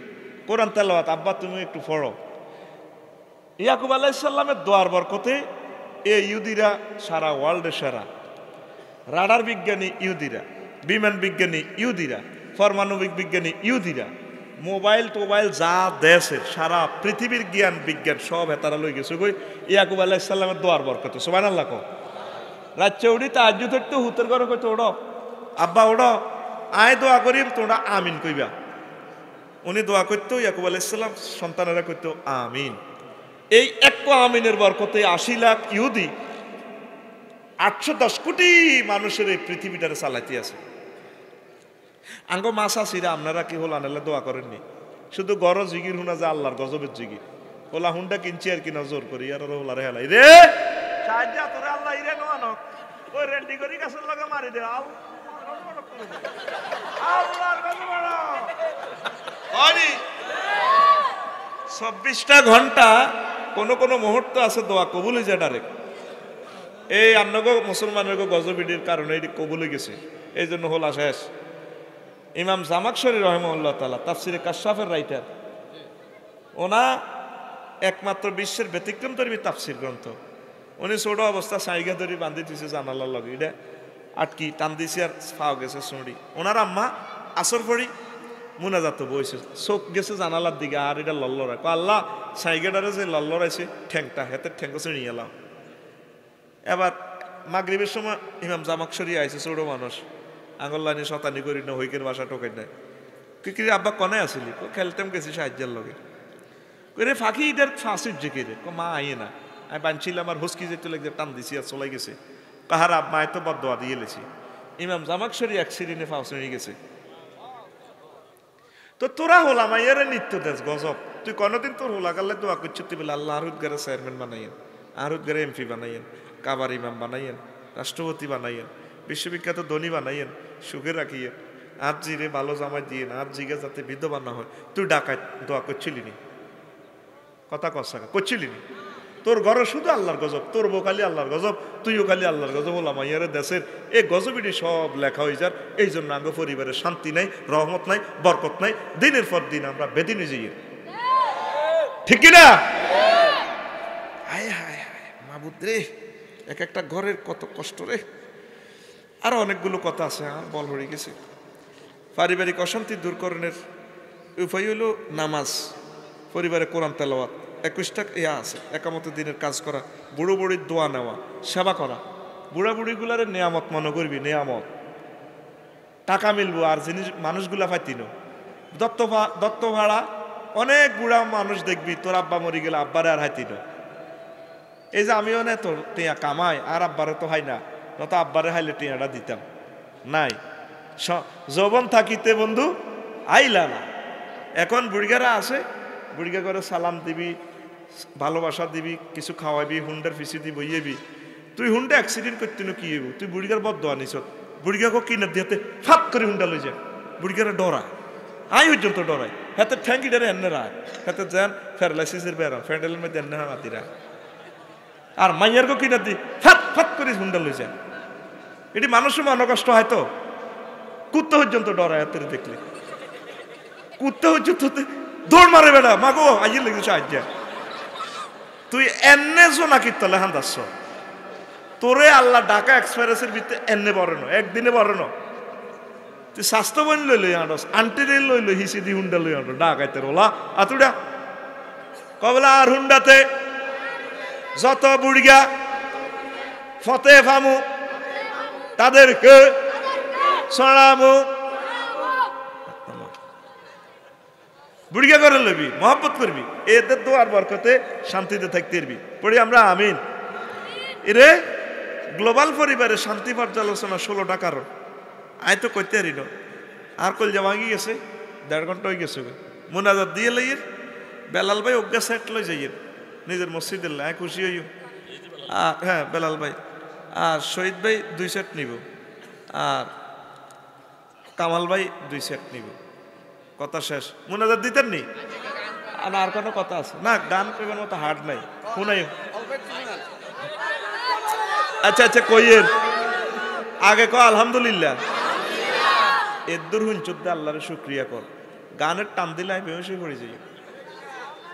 S1: কোরআন তেলাওয়াত আব্বা তুমি একটু পড়ো ইয়াকুব আলাইহিস সালামের দোয়ার বরকতে এই ইহুদিরা সারা ওয়ার্ল্ডে সেরা রাডার বিজ্ঞানী ইহুদিরা বিমান বিজ্ঞানী ইহুদিরা পারমাণবিক বিজ্ঞানী ইহুদিরা মোবাইল টোবাইল যা দেশের সারা পৃথিবীর জ্ঞান বিজ্ঞান সব হেতারা লই গেছে কই ইয়াকুব আলাইহিস সালামের দোয়ার বরকতে সুবহানাল্লাহ কও রাজ্যে উড়ি তাহাজ্জুদ হইতো হুতের ঘরে কইতো ওড়ো আব্বা ওড়ো আয় দোয়া করি তোমরা আমিন কইবা উনি দোয়া করতো ইয়াকুব আলাইহিস সালাম সন্তানেরা কইতো আমিন এই এক আমিনের বরকতে 80 লাখ ইহুদি 810 কোটি মানুষের এই পৃথিবীটারে চালাইতে আছে আঙ্গ মাসা সিরা আপনারা কি হল আনালে দোয়া করেননি শুধু গর জিগির হুনা যে আল্লাহর গজবের জিগির ওলা হুন্ডা কিনছি আর কি নজর করি আর ওলারে হেলাই রে সাহায্য তোরে আল্লাহ ইরে নোয়ানো ওই রেন্ডি করি গাছের লগে মারি দে আল্লাহর গজব আনি 24টা ঘন্টা কোন কোন মুহূর্ত আছে দোয়া কবুল হয়ে যায় ডাইরেক্ট এই আন্নগো মুসলমানের গজবিডির কারণে এটি কবুল হয়ে গেছে এই জন্য হলা শেষ ইমাম জামাকশরী রহমাহুল্লাহ তাআলা তাফসিরে কাশফের রাইটার ওনা একমাত্র বিশ্বের ব্যতিক্রমধর্মী তাফসির গ্রন্থ উনি ছোট অবস্থা সাইগা ধরি বান্ধি দিছে জানালার লগে এটা আটকি টান দিছে আর পাও গেছে শুনি ওনার আম্মা আসর পড়ি মুনাজাত বইছে চোখ গেছে জানালার দিকে আর এটা লল্লরা আল্লাহ সাইগাটারে যে লল্লরাইছে ঠ্যাংটা হাতের ঠ্যাংটা ছিঁড়ে গেলাম এবার মাগরিবের সময় ইমাম জামাকশরী আইছে ছোট মানুষ আঙুল লাইনে শতানি করি না হইকের বাসা টোকাই নাই কি আব্বা কনে আসিলি খেলতাম গেছি সাহায্যের লগে রে ফাঁকি ইটার ফাঁসির জেকে রে মা আইয়ে না আমি বানছিলাম আর হুসকি যেতে লেগে টান দিছি আর চলাই গেছে কাহার আব্বায় তো বদোয়া দিয়ে লেছি ইমাম জামাকশরী এক সিরিনে ফাঁস নিয়ে গেছে তো তোরা হোলা মাইয়ারে নিত্য দেশ গজব তুই কোনোদিন তোর হোলা গাল্লে দোয়া করছিস তুই বলে আল্লাহ আরুদগারে চেয়ারম্যান বানাইয়েন আরুদগারে এমপি বানাইয়েন কাবার ইমাম বানাইয়েন রাষ্ট্রপতি বানাইয়েন বিশ্ববিখ্যাত ধনী বানাইয়েন সুখে রাখিয়েন আর জিরে ভালো জামাই দিয়ে আর জিগে যাতে বিধবা না হয় তুই ডাকায় দোয়া করছিলি নি কথা কষা করছিলি নি তোর ঘরে শুধু আল্লাহর গজব তোর বউ খালি আল্লাহর গজব তুইও খালি আল্লাহর গজব হলাম মাইয়ারে দেশের এই গজবিটি সব লেখা হয়ে যার এই জন্য আঙ্গ পরিবারের শান্তি নাই রহমত নাই বরকত নাই দিনের পর দিন আমরা বেদিনে যাই ঠিক কিনা হায় হায় হায় মাবুদ রে এক একটা ঘরের কত কষ্ট রে আরো অনেকগুলো কথা আছে, বল হয়ে গেছে। পারিবারিক অশান্তি দূরকরণের উপায় হলো নামাজ, পরিবারে কোরআন তেলাওয়াত, 21টা ইয়া আছে, একামতে দিনের কাজ করা, বুড়ো বুড়ির দোয়া নেওয়া, সেবা করা। বুড়া বুড়িগুলারে নেয়ামত মনে করবি, নেয়ামত। টাকা মিলবো আর জিনিস মানুষগুলা পাইতিনো, দত্ত ভাড়া। অনেক বুড়া মানুষ দেখবি তোর আব্বা মরি গেলে আব্বারে আর হাইতিনো। এই যে আমিও না তোর টিয়া কামাই আর আব্বারে তো হাই না, নত আব্বারে হাইলে টিয়াটা দিতাম নাই। যৌবন থাকিতে বন্ধু আইলা না। এখন বুড়িগারা আসে, বুড়িগা করে সালাম দিবি, ভালোবাসা দিবি, কিছু খাওয়াবি, হুন্ডার ফিসি দি বইয়েবি। তুই হুন্ডা অ্যাক্সিডেন্ট করতি না কি হইব, তুই বুড়িগার বদ আনিস। বুড়িগাকে কিনার দিয়াতে ফাপ করে হুন্ডা লই যায়, বুড়িগারা ডরা, আই পর্যন্ত ডরাই। হাতে ঠ্যাঙ্কিটারে এনে রায়, হাতে যান প্যারালাইসিসের বেড়া ফ্যান্ডেলের মধ্যে এনে হাতিরা। আর মাইয়ারকে কিনার দি ফাত ফাত করে হুন্ডা লই যায়। এটি মানুষের মনে কষ্ট হয় তো, কুত্তা পর্যন্ত ডরায় হাতের দেখলে। কুত্তা পর্যন্ত দৌড় মারে বেড়া, মাগো আইয়ে লেগেছে আজ। তুই এনে জোনা কীর্তলে হান দাস তোরে আল্লাহ ঢাকা এক্সপ্রেসের ভিতরে এনে বড় ন, একদিনে বড় ন। তুই স্বাস্থ্য বন লই লই আনস, আন্টি রে লই লই হিসি দি হুন্ডা লই আনো ডাকাইতে ওলা আতুডা কবলা। আর হুন্ডাতে যত বুড়িগা ফতে ফামু তাদেরকে ছড়ামু। বুড়িগা করে লবি, মহব্বত করবি, এদের দোয়ার বরকতে শান্তিতে থাকতে পারবি। পড়ি আমরা আমিন। এরে গ্লোবাল পরিবারে শান্তি পর্যালোচনা 16টা কারণ আয় তো করতে পারি না। আর কলজা ভাঙি গেছে, 1.5 ঘন্টা হয়ে গেছে। মোনাজাত দিয়ে লইয়ের বেলাল ভাই অজ্ঞা সেট লই যাইয়ের নিজের মসজিদের লাই খুশি হইও। হ্যাঁ বেলাল ভাই আর শহীদ ভাই 2 সেট নিব, আর কামাল ভাই 2 সেট নিব। কথা শেষ। মোনাজাত দিতেন নি? আর কোনো কথা আছে না? গান কইবার মতো হার্ড নাই, শুনাই। আচ্ছা আচ্ছা কইয়ের আগে ক আলহামদুলিল্লাহ। এদুর হুঞ্চুদ্দ আল্লাহরে শুক্রিয়া কর। গানের টান দিলে আমি বেহসে পড়ে যাই।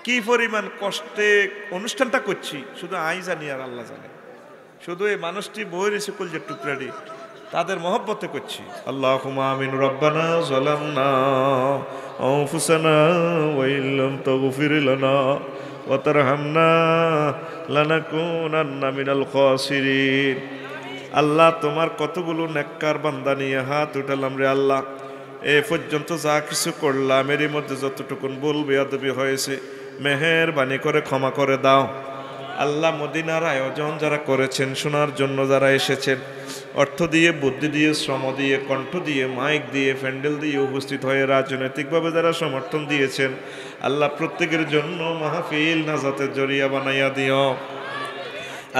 S1: কি পরিমাণ কষ্টে অনুষ্ঠানটা করছি শুধু আই জানি আর আল্লাহ জানে। শুধু এই মানুষটি বই রেছে কলজের টুকরাটি, তাদের মহব্বতে করছি। আল্লাহুম্মা আমিন। রব্বানা যালামনা আনফুসানা ওয়া ইল্লাম তাগফির লানা ওয়া তারহামনা লানাকুনান্না মিনাল খাসিরিন। আল্লাহ তোমার কতগুলো নেককার বান্দা নিয়ে হাত উঠালাম রে আল্লাহ। এ পর্যন্ত যা কিছু করলাম এরই মধ্যে যতটুকুন ভুল বেয়াদবি হয়েছে মেহেরবানি করে ক্ষমা করে দাও। আল্লাহ মদিনার আয়োজন যারা করেছেন, শোনার জন্য যারা এসেছেন, অর্থ দিয়ে, বুদ্ধি দিয়ে, শ্রম দিয়ে, কণ্ঠ দিয়ে, মাইক দিয়ে, প্যান্ডেল দিয়ে উপস্থিত হয়ে রাজনৈতিকভাবে যারা সমর্থন দিয়েছেন, আল্লাহ প্রত্যেকের জন্য মাহফিল নাজাতের জরিয়া বানাইয়া দিও।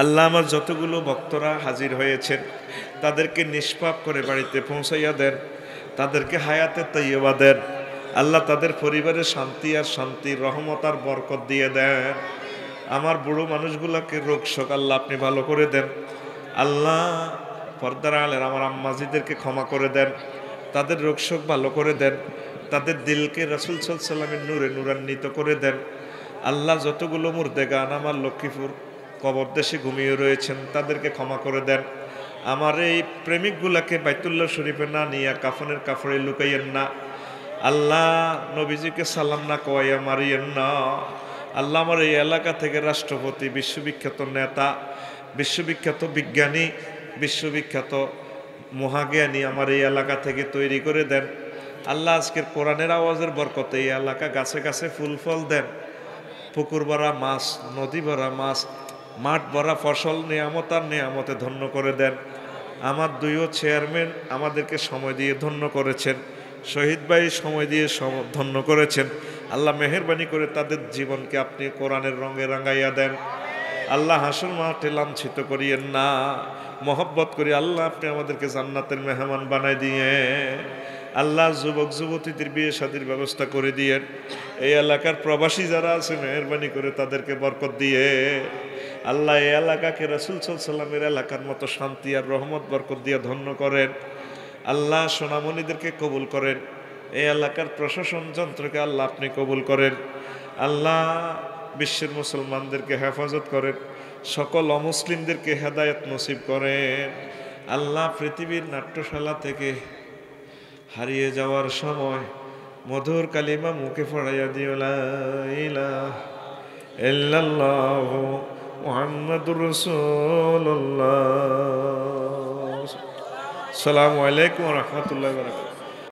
S1: আল্লাহ আমার যতগুলো ভক্তরা হাজির হয়েছেন তাদেরকে নিষ্পাপ করে বাড়িতে পৌঁছাইয়া দেন, তাদেরকে হায়াতে তাইয়্যিবা দেন। আল্লাহ তাদের পরিবারের শান্তি আর শান্তির রহমত আর বরকত দিয়ে দেন। আমার বুড়ো মানুষগুলোকে রোগ শোক আল্লাহ আপনি ভালো করে দেন। আল্লাহ পর্দার আলের আমার আম্মাজিদেরকে ক্ষমা করে দেন, তাদের রোগ শোক ভালো করে দেন, তাদের দিলকে রাসূল সাল্লাল্লাহু আলাইহি ওয়াসাল্লামের নূরে নূরান্বিত করে দেন। আল্লাহ যতগুলো মুর্দেগান আমার লক্ষ্মীপুর কবর দেশে ঘুমিয়ে রয়েছেন তাদেরকে ক্ষমা করে দেন। আমার এই প্রেমিকগুলাকে বাইতুল্লাহ শরীফে না নিয়ে কাফনের কাপড়ে লুকাইয়েন না। আল্লাহ নবীজিকে সালাম না কওয়াইয়া মারিয়েন না। আল্লাহ আমার এই এলাকা থেকে রাষ্ট্রপতি, বিশ্ববিখ্যাত নেতা, বিশ্ববিখ্যাত বিজ্ঞানী, বিশ্ববিখ্যাত মহাজ্ঞানী আমার এই এলাকা থেকে তৈরি করে দেন। আল্লাহ আজকের কোরআনের আওয়াজের বরকতে এই এলাকা গাছে গাছে ফুল ফল দেন, পুকুর ভরা মাছ, নদী ভরা মাছ, মাঠ ভরা ফসল, নেয়ামত আর নেয়ামতে ধন্য করে দেন। আমার 2 চেয়ারম্যান আমাদেরকে সময় দিয়ে ধন্য করেছেন, শহীদ ভাই সময় দিয়ে ধন্য করেছেন। আল্লাহ মেহেরবানি করে তাদের জীবনকে আপনি কোরআনের রঙে রাঙাইয়া দেন। আল্লাহ হাসর মাঠে লাঞ্ছিত করিয়েন না, মহব্বত করি আল্লাহ আপনি আমাদেরকে জান্নাতের মেহমান বানাই দিয়ে। আল্লাহ যুবক যুবতীদের বিয়ে শাদীর ব্যবস্থা করে দিয়েন। এই এলাকার প্রবাসী যারা আছে মেহেরবানি করে তাদেরকে বরকত দিয়ে আল্লাহ এই এলাকাকে রাসূল সাল্লাল্লাহু আলাইহি ওয়াসাল্লামের এলাকার মতো শান্তি আর রহমত বরকত দিয়ে ধন্য করেন। আল্লাহ সোনামণিদেরকে কবুল করেন, এই এলাকার প্রশাসন যন্ত্রকে আল্লাহ আপনি কবুল করেন। আল্লাহ বিশ্বের মুসলমানদেরকে হেফাজত করেন, সকল অমুসলিমদেরকে হেদায়েত নসিব করেন। আল্লাহ পৃথিবীর নাট্যশালা থেকে হারিয়ে যাওয়ার সময় মধুর কালিমা মুখে পড়াইয়া দিও লা ইলাহা ইল্লাল্লাহু মুহাম্মাদুর রাসূলুল্লাহ। আসসালামু আলাইকুম ওয়া রাহমাতুল্লাহি ওয়া বারাকাতুহু।